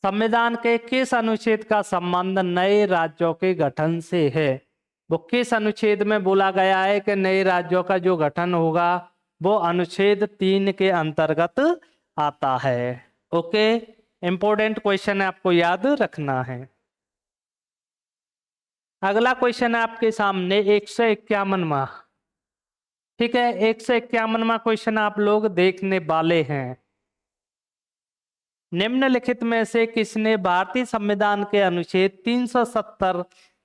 संविधान के किस अनुच्छेद का संबंध नए राज्यों के गठन से है? वो किस अनुच्छेद में बोला गया है कि नए राज्यों का जो गठन होगा वो अनुच्छेद 3 के अंतर्गत आता है। ओके, इंपॉर्टेंट क्वेश्चन है, आपको याद रखना है। अगला क्वेश्चन है आपके सामने 151वां। ठीक है, 151वां क्वेश्चन आप लोग देखने वाले हैं। निम्नलिखित में से किसने भारतीय संविधान के अनुच्छेद 370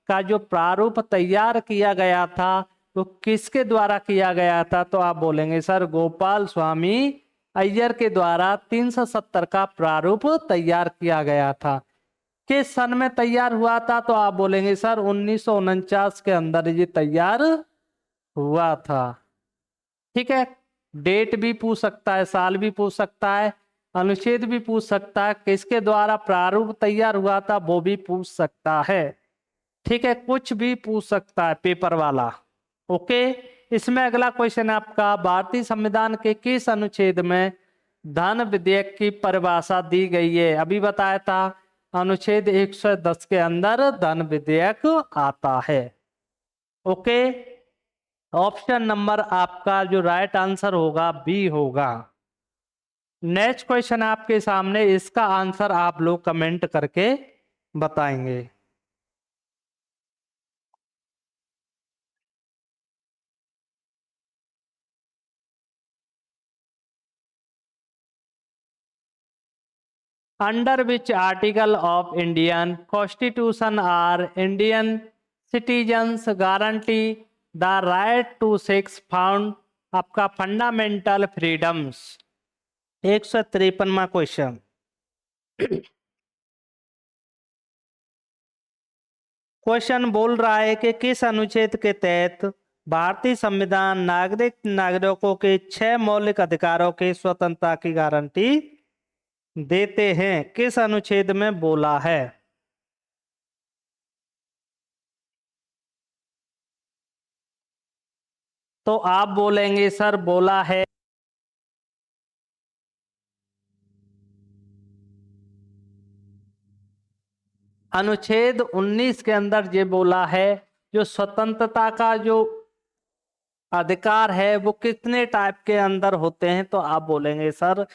का जो प्रारूप तैयार किया गया था वो किसके द्वारा किया गया था? तो आप बोलेंगे सर गोपाल स्वामी अय्यर के द्वारा 370 का प्रारूप तैयार किया गया था। किस सन में तैयार हुआ था? तो आप बोलेंगे सर 1949 के अंदर ये तैयार हुआ था। ठीक है, डेट भी पूछ सकता है, साल भी पूछ सकता है, अनुच्छेद भी पूछ सकता है, किसके द्वारा प्रारूप तैयार हुआ था वो भी पूछ सकता है। ठीक है, कुछ भी पूछ सकता है पेपर वाला। ओके, इसमें अगला क्वेश्चन आपका भारतीय संविधान के किस अनुच्छेद में धन विधेयक की परिभाषा दी गई है? अभी बताया था अनुच्छेद 110 के अंदर धन विधेयक आता है। ओके, ऑप्शन नंबर आपका जो राइट आंसर होगा बी होगा। नेक्स्ट क्वेश्चन आपके सामने, इसका आंसर आप लोग कमेंट करके बताएंगे। Under which article of Indian constitution are Indian citizens guarantee the right to six found आपका फंडामेंटल फ्रीडम्स। 153वां क्वेश्चन। क्वेश्चन बोल रहा है कि किस अनुच्छेद के तहत भारतीय संविधान नागरिकों के 6 मौलिक अधिकारों की स्वतंत्रता की गारंटी देते हैं? किस अनुच्छेद में बोला है? तो आप बोलेंगे सर बोला है अनुच्छेद 19 के अंदर ये बोला है जो स्वतंत्रता का जो अधिकार है वो कितने टाइप के अंदर होते हैं? तो आप बोलेंगे सर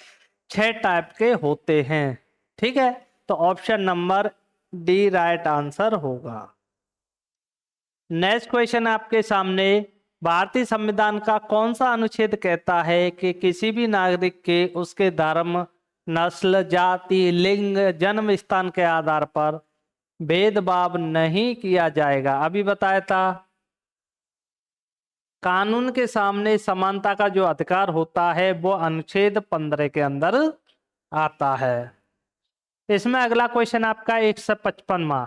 6 टाइप के होते हैं। ठीक है, तो option number D right answer होगा। नेक्स्ट क्वेश्चन आपके सामने, भारतीय संविधान का कौन सा अनुच्छेद कहता है कि किसी भी नागरिक के उसके धर्म, नस्ल, जाति, लिंग, जन्म स्थान के आधार पर भेदभाव नहीं किया जाएगा? अभी बताया था कानून के सामने समानता का जो अधिकार होता है वो अनुच्छेद 15 के अंदर आता है। इसमें अगला क्वेश्चन आपका 155वां,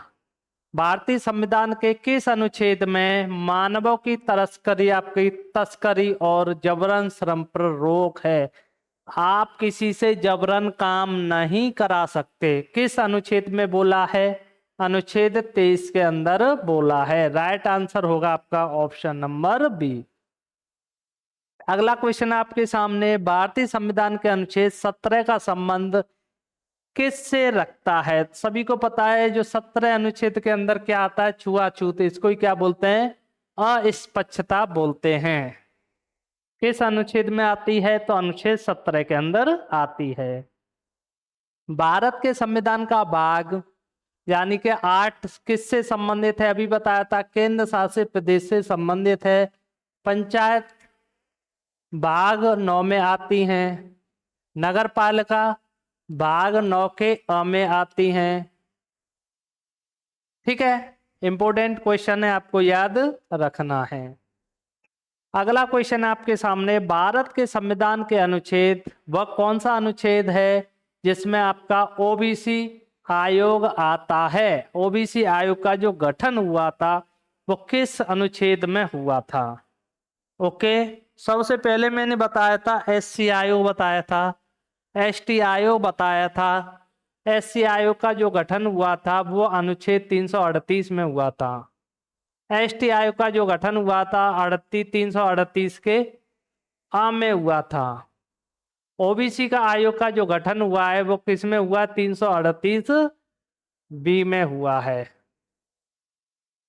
भारतीय संविधान के किस अनुच्छेद में मानवों की तस्करी और जबरन श्रम पर रोक है? आप किसी से जबरन काम नहीं करा सकते। किस अनुच्छेद में बोला है? अनुच्छेद 23 के अंदर बोला है। राइट आंसर होगा आपका ऑप्शन नंबर बी। अगला क्वेश्चन आपके सामने, भारतीय संविधान के अनुच्छेद 17 का संबंध किससे रखता है? सभी को पता है जो 17 अनुच्छेद के अंदर क्या आता है, छुआछूत, इसको ही क्या बोलते हैं? अस्पृश्यता बोलते हैं। किस अनुच्छेद में आती है? तो अनुच्छेद 17 के अंदर आती है। भारत के संविधान का भाग यानी कि 8 किससे संबंधित है? अभी बताया था केंद्र शासित प्रदेश से संबंधित है। पंचायत भाग 9 में आती हैं, नगर पालिका भाग 9 के अ में आती हैं। ठीक है, इंपॉर्टेंट क्वेश्चन है, आपको याद रखना है। अगला क्वेश्चन आपके सामने, भारत के संविधान के अनुच्छेद वह कौन सा अनुच्छेद है जिसमें आपका ओबीसी आयोग आता है? ओबीसी आयोग का जो गठन हुआ था वो किस अनुच्छेद में हुआ था? ओके, सबसे पहले मैंने बताया था एससी आयोग बताया था, एसटी आयोग बताया था। एससी आयोग का जो गठन हुआ था वो अनुच्छेद 338 में हुआ था। एसटी आयोग का जो गठन हुआ था 338 के आ में हुआ था। ओबीसी का आयोग का जो गठन हुआ है वो किस में हुआ? 338 बी में हुआ है।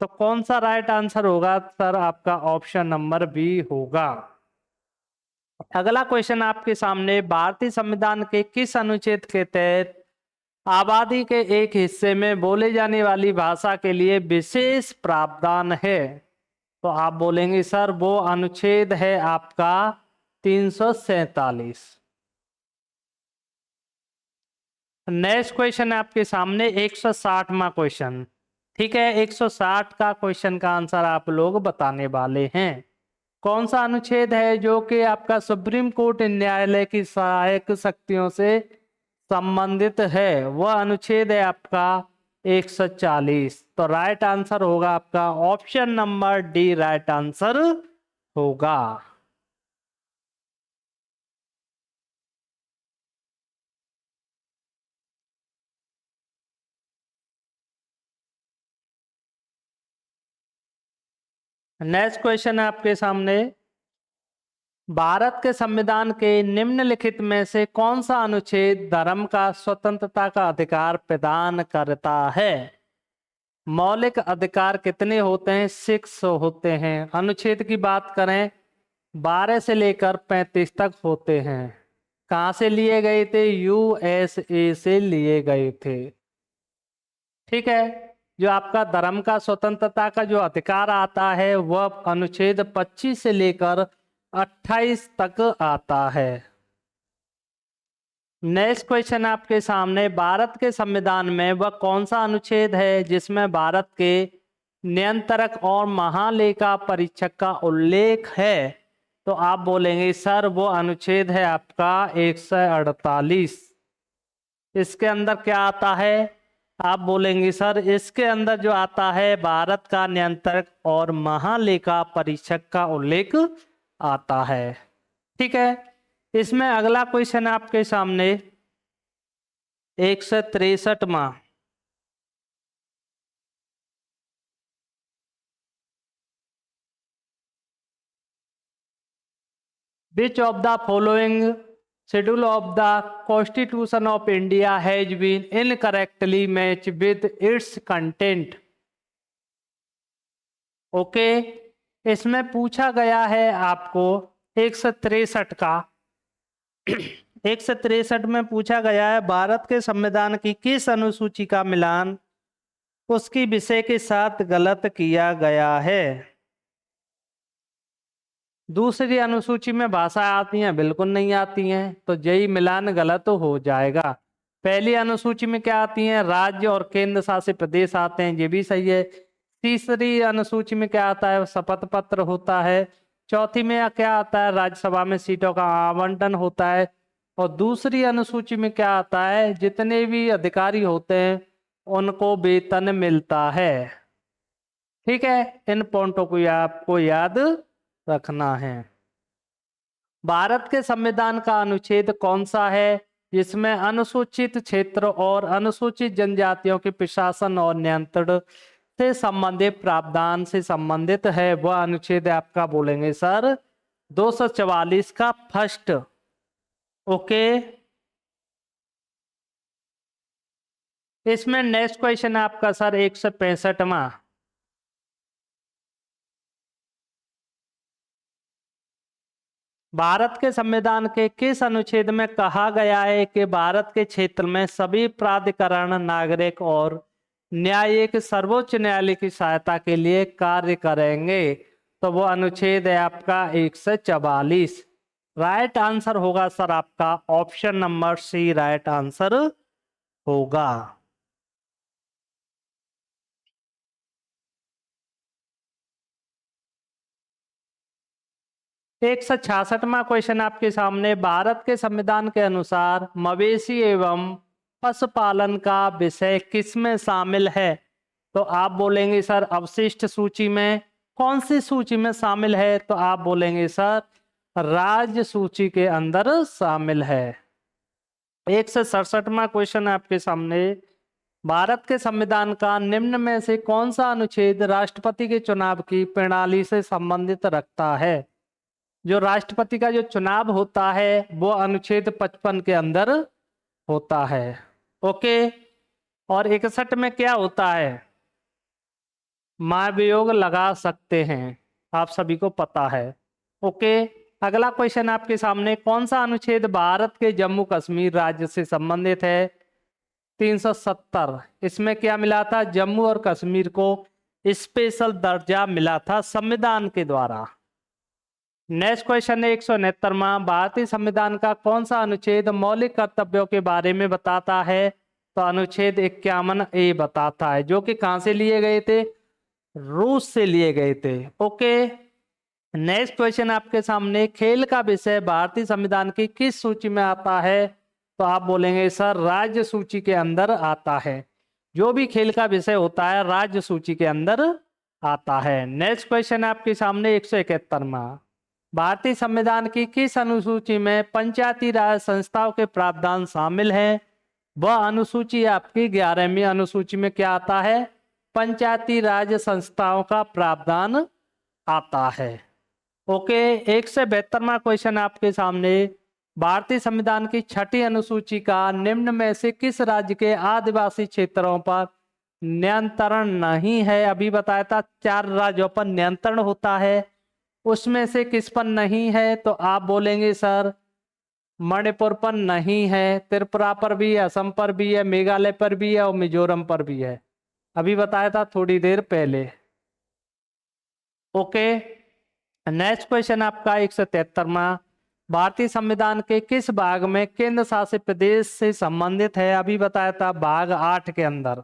तो कौन सा राइट आंसर होगा सर? आपका ऑप्शन नंबर बी होगा। अगला क्वेश्चन आपके सामने, भारतीय संविधान के किस अनुच्छेद के तहत आबादी के एक हिस्से में बोले जाने वाली भाषा के लिए विशेष प्रावधान है? तो आप बोलेंगे सर वो अनुच्छेद है आपका 347। नेक्स्ट क्वेश्चन है आपके सामने 160वां क्वेश्चन। ठीक है, 160 का क्वेश्चन का आंसर आप लोग बताने वाले हैं। कौन सा अनुच्छेद है जो कि आपका सुप्रीम कोर्ट न्यायालय की सहायक शक्तियों से संबंधित है? वह अनुच्छेद है आपका 140। तो राइट आंसर होगा आपका option number D, right answer होगा। नेक्स्ट क्वेश्चन है आपके सामने, भारत के संविधान के निम्नलिखित में से कौन सा अनुच्छेद धर्म का स्वतंत्रता का अधिकार प्रदान करता है? मौलिक अधिकार कितने होते हैं? 6 होते हैं। अनुच्छेद की बात करें 12 से लेकर 35 तक होते हैं। कहाँ से लिए गए थे? यूएसए से लिए गए थे। ठीक है, जो आपका धर्म का स्वतंत्रता का जो अधिकार आता है वह अनुच्छेद 25 से लेकर 28 तक आता है। नेक्स्ट क्वेश्चन आपके सामने, भारत के संविधान में वह कौन सा अनुच्छेद है जिसमें भारत के नियंत्रक और महालेखा परीक्षक का उल्लेख है? तो आप बोलेंगे सर वो अनुच्छेद है आपका 148। इसके अंदर क्या आता है? आप बोलेंगे सर इसके अंदर जो आता है भारत का नियंत्रक और महालेखा परीक्षक का उल्लेख आता है। ठीक है, इसमें अगला क्वेश्चन आपके सामने 163वां, which of the following schedule of the constitution of India has been incorrectly match with its content? Okay, इसमें पूछा गया है आपको 163 का 163 में पूछा गया है भारत के संविधान की किस अनुसूची का मिलान उसकी विषय के साथ गलत किया गया है? दूसरी अनुसूची में भाषा आती हैं? बिल्कुल नहीं आती हैं, तो यही मिलान गलत हो जाएगा। पहली अनुसूची में क्या आती हैं? राज्य और केंद्र शासित प्रदेश आते हैं, ये भी सही है। तीसरी अनुसूची में क्या आता है? शपथ पत्र होता है। चौथी में क्या आता है? राज्यसभा में सीटों का आवंटन होता है। और दूसरी अनुसूची में क्या आता है? जितने भी अधिकारी होते हैं उनको वेतन मिलता है। ठीक है, इन पॉइंटों को आपको याद रखना है। भारत के संविधान का अनुच्छेद कौन सा है जिसमें अनुसूचित क्षेत्र और अनुसूचित जनजातियों के प्रशासन और नियंत्रण से संबंधित प्रावधान से संबंधित है? वह अनुच्छेद आपका बोलेंगे सर 244 का फर्स्ट। ओके, इसमें नेक्स्ट क्वेश्चन है आपका सर 165वां, भारत के संविधान के किस अनुच्छेद में कहा गया है कि भारत के क्षेत्र में सभी प्राधिकरण नागरिक और न्यायिक सर्वोच्च न्यायालय की सहायता के लिए कार्य करेंगे? तो वो अनुच्छेद है आपका 144। राइट आंसर होगा सर आपका option number C, right answer होगा। 166वां क्वेश्चन आपके सामने, भारत के संविधान के अनुसार मवेशी एवं पशुपालन का विषय किसमें शामिल है? तो आप बोलेंगे सर अवशिष्ट सूची में। कौन सी सूची में शामिल है? तो आप बोलेंगे सर राज्य सूची के अंदर शामिल है। 167वां क्वेश्चन है आपके सामने, भारत के संविधान का निम्न में से कौन सा अनुच्छेद राष्ट्रपति के चुनाव की प्रणाली से संबंधित रखता है? जो राष्ट्रपति का जो चुनाव होता है वो अनुच्छेद 55 के अंदर होता है। ओके, और 61 में क्या होता है? महाभियोग लगा सकते हैं, आप सभी को पता है। ओके, अगला क्वेश्चन आपके सामने, कौन सा अनुच्छेद भारत के जम्मू कश्मीर राज्य से संबंधित है? 370। इसमें क्या मिला था? जम्मू और कश्मीर को स्पेशल दर्जा मिला था संविधान के द्वारा। नेक्स्ट क्वेश्चन है 169वां, भारतीय संविधान का कौन सा अनुच्छेद मौलिक कर्तव्यों के बारे में बताता है? तो अनुच्छेद 51A बताता है, जो कि कहां से लिए गए थे? रूस से लिए गए थे। ओके, नेक्स्ट क्वेश्चन आपके सामने, खेल का विषय भारतीय संविधान की किस सूची में आता है? तो आप बोलेंगे सर राज्य सूची के अंदर आता है। जो भी खेल का विषय होता है राज्य सूची के अंदर आता है। नेक्स्ट क्वेश्चन आपके सामने 171वां, भारतीय संविधान की किस अनुसूची में पंचायती राज संस्थाओं के प्रावधान शामिल हैं? वह अनुसूची आपकी 11वीं अनुसूची में क्या आता है? पंचायती राज संस्थाओं का प्रावधान आता है। ओके, 172वां क्वेश्चन आपके सामने, भारतीय संविधान की 6ठी अनुसूची का निम्न में से किस राज्य के आदिवासी क्षेत्रों पर नियंत्रण नहीं है? अभी बताया था 4 राज्यों पर नियंत्रण होता है, उसमें से किस पर नहीं है? तो आप बोलेंगे सर मणिपुर पर नहीं है, त्रिपुरा पर भी है, असम पर भी है, मेघालय पर भी है और मिजोरम पर भी है। अभी बताया था थोड़ी देर पहले। ओके, नेक्स्ट क्वेश्चन आपका 173वां, भारतीय संविधान के किस भाग में केंद्र शासित प्रदेश से संबंधित है? अभी बताया था भाग 8 के अंदर।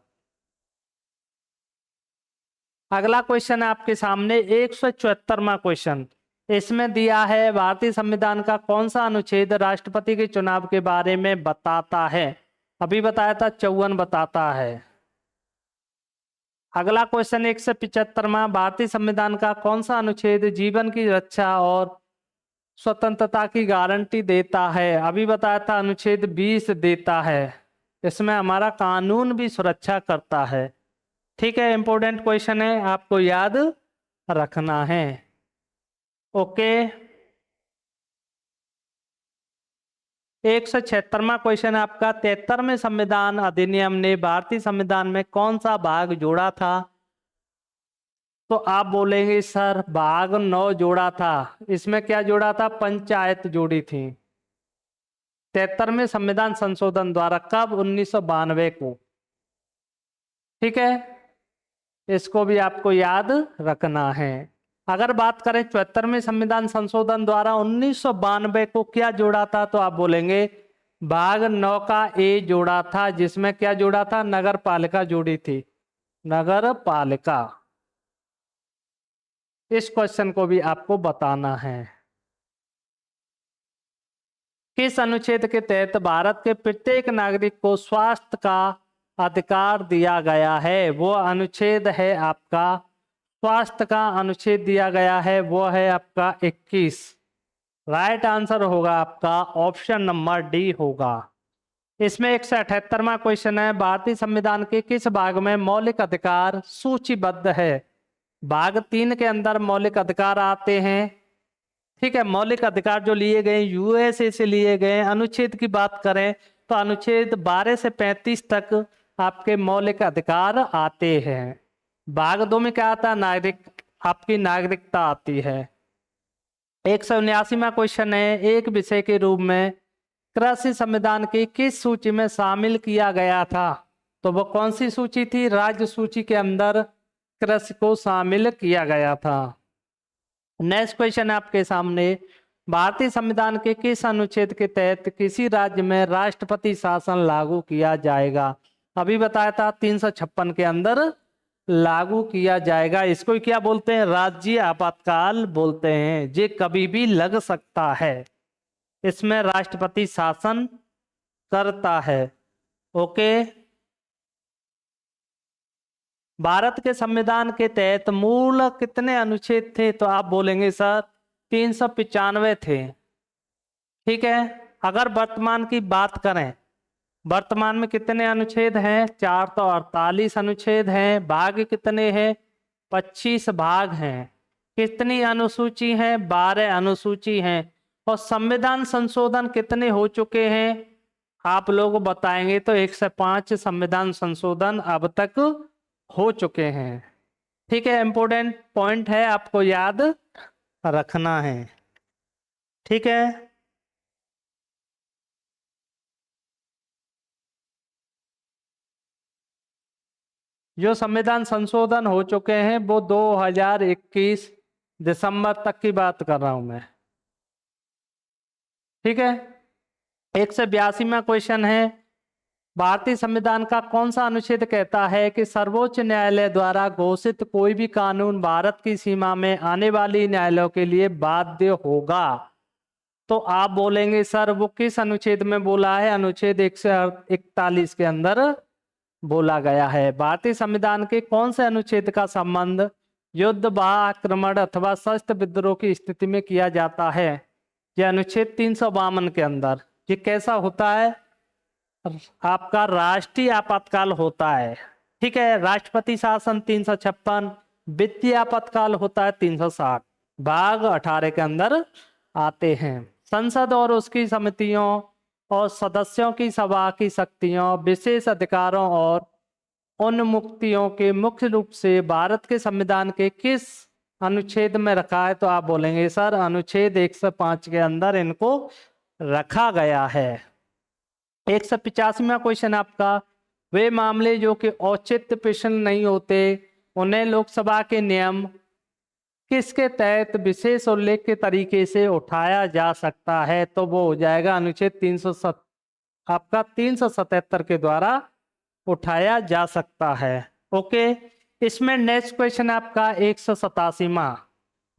अगला क्वेश्चन है आपके सामने 174वां क्वेश्चन, इसमें दिया है भारतीय संविधान का कौन सा अनुच्छेद राष्ट्रपति के चुनाव के बारे में बताता है? अभी बताया था 54 बताता है। अगला क्वेश्चन 175वां, भारतीय संविधान का कौन सा अनुच्छेद जीवन की रक्षा और स्वतंत्रता की गारंटी देता है? अभी बताया था अनुच्छेद 20 देता है। इसमें हमारा कानून भी सुरक्षा करता है। ठीक है, इंपॉर्टेंट क्वेश्चन है, आपको याद रखना है। ओके, 176वां क्वेश्चन आपका, 73वें संविधान अधिनियम ने भारतीय संविधान में कौन सा भाग जोड़ा था? तो आप बोलेंगे सर भाग 9 जोड़ा था। इसमें क्या जोड़ा था? पंचायत जोड़ी थी 73वें संविधान संशोधन द्वारा। कब? 1992 को। ठीक है, इसको भी आपको याद रखना है। अगर बात करें 74वें संविधान संशोधन द्वारा 1992 को क्या जोड़ा था? तो आप बोलेंगे भाग 9 का ए जोड़ा था, जिसमें क्या जोड़ा था? नगर पालिका जोड़ी थी, नगर पालिका। इस क्वेश्चन को भी आपको बताना है। किस अनुच्छेद के तहत भारत के प्रत्येक नागरिक को स्वास्थ्य का अधिकार दिया गया है? वो अनुच्छेद है आपका, स्वास्थ्य का अनुच्छेद दिया गया है, वो है आपका 21। राइट आंसर होगा आपका ऑप्शन नंबर डी होगा। इसमें 178वां क्वेश्चन है, भारतीय संविधान के किस भाग में मौलिक अधिकार सूचीबद्ध है? भाग 3 के अंदर मौलिक अधिकार आते हैं। ठीक है, मौलिक अधिकार जो लिए गए यूएसए से लिए गए। अनुच्छेद की बात करें तो अनुच्छेद 12 से 35 तक आपके मौलिक अधिकार आते हैं। भाग 2 में क्या आता है? आपकी नागरिकता आती है। 179वां क्वेश्चन है, एक विषय के रूप में कृषि संविधान की किस सूची में शामिल किया गया था? तो वो कौन सी सूची थी? राज्य सूची के अंदर कृषि को शामिल किया गया था। नेक्स्ट क्वेश्चन है आपके सामने, भारतीय संविधान के किस अनुच्छेद के तहत किसी राज्य में राष्ट्रपति शासन लागू किया जाएगा? अभी बताया था 356 के अंदर लागू किया जाएगा। इसको क्या बोलते हैं? राज्य आपातकाल बोलते हैं। ये कभी भी लग सकता है, इसमें राष्ट्रपति शासन करता है। ओके, भारत के संविधान के तहत मूल कितने अनुच्छेद थे? तो आप बोलेंगे सर 395 थे। ठीक है, अगर वर्तमान की बात करें, वर्तमान में कितने अनुच्छेद हैं? 448 अनुच्छेद हैं। भाग कितने हैं? 25 भाग हैं। कितनी अनुसूची हैं? 12 अनुसूची हैं। और संविधान संशोधन कितने हो चुके हैं? आप लोग बताएंगे तो 105 संविधान संशोधन अब तक हो चुके हैं। ठीक है, इंपॉर्टेंट पॉइंट है, आपको याद रखना है। ठीक है। जो संविधान संशोधन हो चुके हैं वो 2021 दिसंबर तक की बात कर रहा हूं मैं। ठीक है। 182वां क्वेश्चन है, भारतीय संविधान का कौन सा अनुच्छेद कहता है कि सर्वोच्च न्यायालय द्वारा घोषित कोई भी कानून भारत की सीमा में आने वाली न्यायालयों के लिए बाध्य होगा? तो आप बोलेंगे सर वो किस अनुच्छेद में बोला है? अनुच्छेद 141 के अंदर बोला गया है। भारतीय संविधान के कौन से अनुच्छेद का संबंध युद्ध, बाह्य आक्रमण अथवा सशस्त्र विद्रोह की स्थिति में किया जाता है? यह अनुच्छेद 352 के अंदर। ये कैसा होता है? आपका राष्ट्रीय आपातकाल होता है। ठीक है। राष्ट्रपति शासन 356, वित्तीय आपातकाल होता है 360, भाग 18 के अंदर आते हैं। संसद और उसकी समितियों और सदस्यों की सभा की शक्तियों, विशेष अधिकारों और उन्मुक्तियों के मुख्य रूप से भारत के संविधान के किस अनुच्छेद में रखा है? तो आप बोलेंगे सर अनुच्छेद 105 के अंदर इनको रखा गया है। 185वां क्वेश्चन आपका, वे मामले जो कि औचित्य प्रश्न नहीं होते उन्हें लोकसभा के नियम किसके तहत विशेष उल्लेख के तरीके से उठाया जा सकता है? तो वो हो जाएगा अनुच्छेद 377 के द्वारा उठाया जा सकता है। ओके। इसमें नेक्स्ट क्वेश्चन आपका 187वां,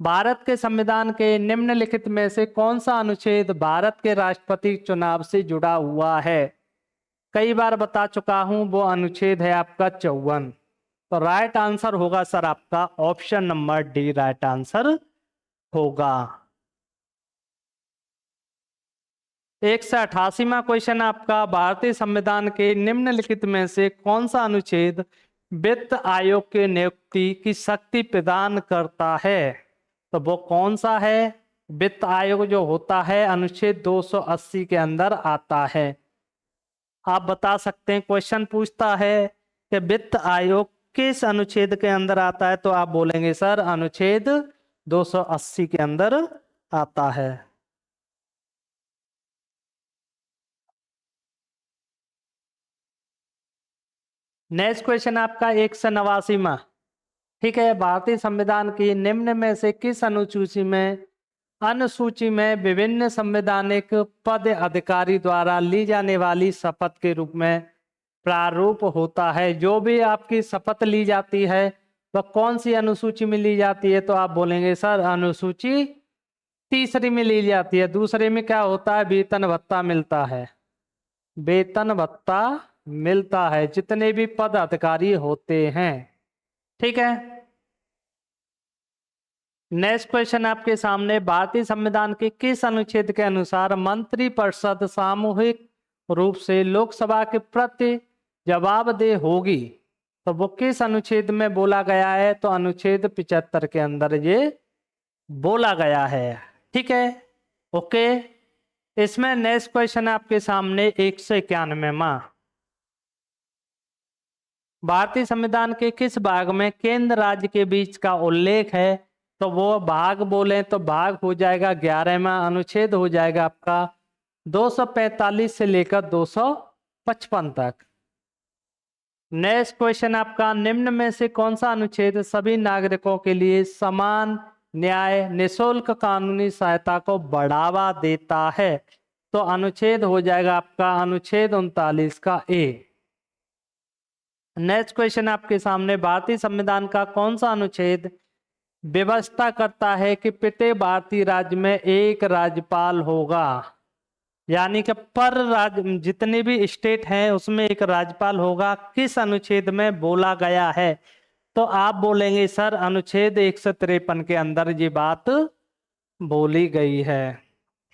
भारत के संविधान के निम्नलिखित में से कौन सा अनुच्छेद भारत के राष्ट्रपति चुनाव से जुड़ा हुआ है? कई बार बता चुका हूं, वो अनुच्छेद है आपका 54। तो राइट आंसर होगा सर आपका option number D right answer होगा। 188वां क्वेश्चन आपका, भारतीय संविधान के निम्नलिखित में से कौन सा अनुच्छेद वित्त आयोग के नियुक्ति की शक्ति प्रदान करता है? तो वो कौन सा है? वित्त आयोग जो होता है अनुच्छेद 280 के अंदर आता है। आप बता सकते हैं, क्वेश्चन पूछता है कि वित्त आयोग किस अनुच्छेद के अंदर आता है? तो आप बोलेंगे सर अनुच्छेद 280 के अंदर आता है। नेक्स्ट क्वेश्चन आपका 189वां। ठीक है। भारतीय संविधान की निम्न में से किस अनुसूची में विभिन्न संवैधानिक पद अधिकारी द्वारा ली जाने वाली शपथ के रूप में प्रारूप होता है? जो भी आपकी शपथ ली जाती है वह कौन सी अनुसूची में ली जाती है? तो आप बोलेंगे सर अनुसूची 3 में ली जाती है। दूसरे में क्या होता है? वेतन भत्ता मिलता है। वेतन भत्ता मिलता है जितने भी पद अधिकारी होते हैं। ठीक है। नेक्स्ट क्वेश्चन आपके सामने, भारतीय संविधान के किस अनुच्छेद के अनुसार मंत्रिपरिषद सामूहिक रूप से लोकसभा के प्रति जवाबदेह होगी? तो वो किस अनुच्छेद में बोला गया है? तो अनुच्छेद 75 के अंदर ये बोला गया है। ठीक है। ओके। इसमें नेक्स्ट क्वेश्चन आपके सामने 191वां, भारतीय संविधान के किस भाग में केंद्र राज्य के बीच का उल्लेख है? तो वो भाग बोले तो भाग हो जाएगा 11वां अनुच्छेद, हो जाएगा आपका 245 से लेकर 255 तक। नेक्स्ट क्वेश्चन आपका, निम्न में से कौन सा अनुच्छेद सभी नागरिकों के लिए समान न्याय, निःशुल्क कानूनी सहायता को बढ़ावा देता है? तो अनुच्छेद हो जाएगा आपका अनुच्छेद 39 का ए। नेक्स्ट क्वेश्चन आपके सामने, भारतीय संविधान का कौन सा अनुच्छेद व्यवस्था करता है कि प्रत्येक भारतीय राज्य में एक राज्यपाल होगा? यानी कि पर राज्य जितने भी स्टेट हैं उसमें एक राज्यपाल होगा। किस अनुच्छेद में बोला गया है? तो आप बोलेंगे सर अनुच्छेद 153 के अंदर ये बात बोली गई है।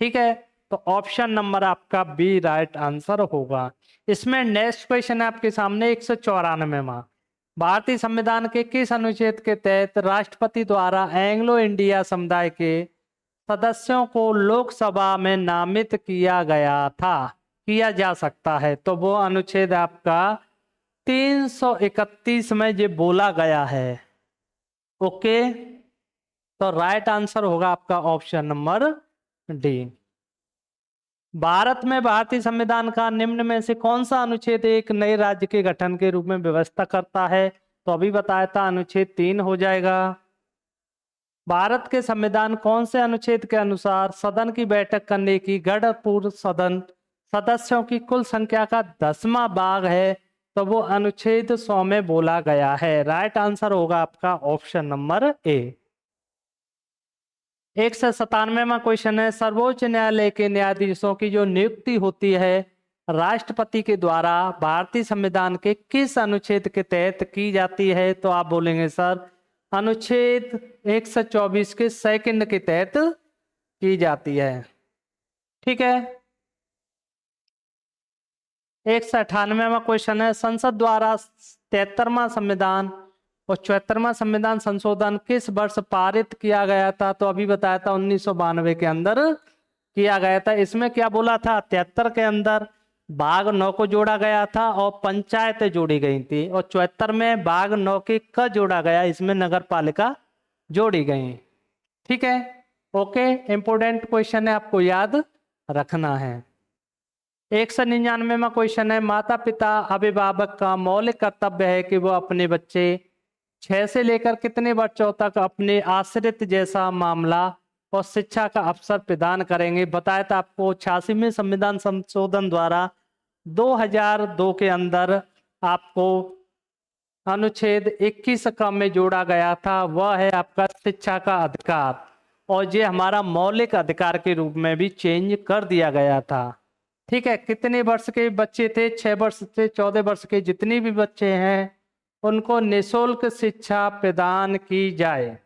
ठीक है। तो ऑप्शन नंबर आपका बी राइट आंसर होगा। इसमें नेक्स्ट क्वेश्चन आपके सामने 194वां, भारतीय संविधान के किस अनुच्छेद के तहत राष्ट्रपति द्वारा एंग्लो इंडिया समुदाय के सदस्यों को लोकसभा में नामित किया जा सकता है? तो वो अनुच्छेद आपका 331 में ये बोला गया है। ओके। तो राइट आंसर होगा आपका ऑप्शन नंबर डी। भारत में भारतीय संविधान का निम्न में से कौन सा अनुच्छेद एक नए राज्य के गठन के रूप में व्यवस्था करता है? तो अभी बताया था अनुच्छेद 3 हो जाएगा। भारत के संविधान कौन से अनुच्छेद के अनुसार सदन की बैठक करने की गढ़ पूर्व सदन सदस्यों की कुल संख्या का 10वां भाग है? तो वो अनुच्छेद 100 में बोला गया है। राइट आंसर होगा आपका ऑप्शन नंबर ए। 197वां क्वेश्चन है, सर्वोच्च न्यायालय के न्यायाधीशों की जो नियुक्ति होती है राष्ट्रपति के द्वारा भारतीय संविधान के किस अनुच्छेद के तहत की जाती है? तो आप बोलेंगे सर अनुच्छेद 124 के सेकंड के तहत की जाती है। ठीक है। 198वां क्वेश्चन है, संसद द्वारा 73वां संविधान और 74वां संविधान संशोधन किस वर्ष पारित किया गया था? तो अभी बताया था 1992 के अंदर किया गया था। इसमें क्या बोला था? 73 के अंदर भाग 9 को जोड़ा गया था और पंचायतें जोड़ी गई थी, और 74 में भाग 9 के क जोड़ा गया, इसमें नगर पालिका जोड़ी गई। ठीक है, ओके। इंपोर्टेंट क्वेश्चन है, आपको याद रखना है। 199वां क्वेश्चन है, माता पिता अभिभावक का मौलिक कर्तव्य है कि वो अपने बच्चे 6 से लेकर कितने वर्षों तक अपने आश्रित जैसा मामला और शिक्षा का अवसर प्रदान करेंगे? बताया था आपको 86वें संविधान संशोधन द्वारा 2002 के अंदर आपको अनुच्छेद 21 का में जोड़ा गया था, वह है आपका शिक्षा का अधिकार, और ये हमारा मौलिक अधिकार के रूप में भी चेंज कर दिया गया था। ठीक है, कितने वर्ष के बच्चे थे? 6 वर्ष से 14 वर्ष के जितने भी बच्चे हैं उनको निःशुल्क शिक्षा प्रदान की जाए।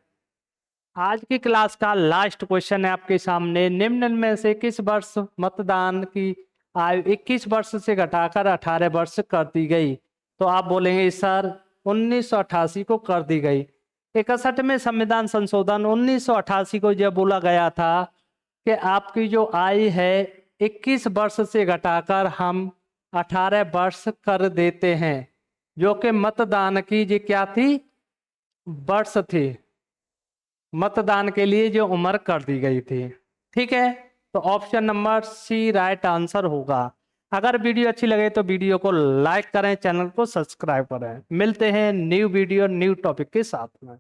आज की क्लास का लास्ट क्वेश्चन है आपके सामने, निम्न में से किस वर्ष मतदान की आयु 21 वर्ष से घटाकर 18 वर्ष कर दी गई? तो आप बोलेंगे सर 1988 को कर दी गई। 61वें संविधान संशोधन 1988 को जब बोला गया था कि आपकी जो आयु है 21 वर्ष से घटाकर हम 18 वर्ष कर देते हैं, जो कि मतदान की जो क्या थी? वर्ष थी, मतदान के लिए जो उम्र कर दी गई थी। ठीक है, तो option number C right answer होगा। अगर वीडियो अच्छी लगे तो वीडियो को लाइक करें, चैनल को सब्सक्राइब करें। मिलते हैं न्यू वीडियो न्यू टॉपिक के साथ में।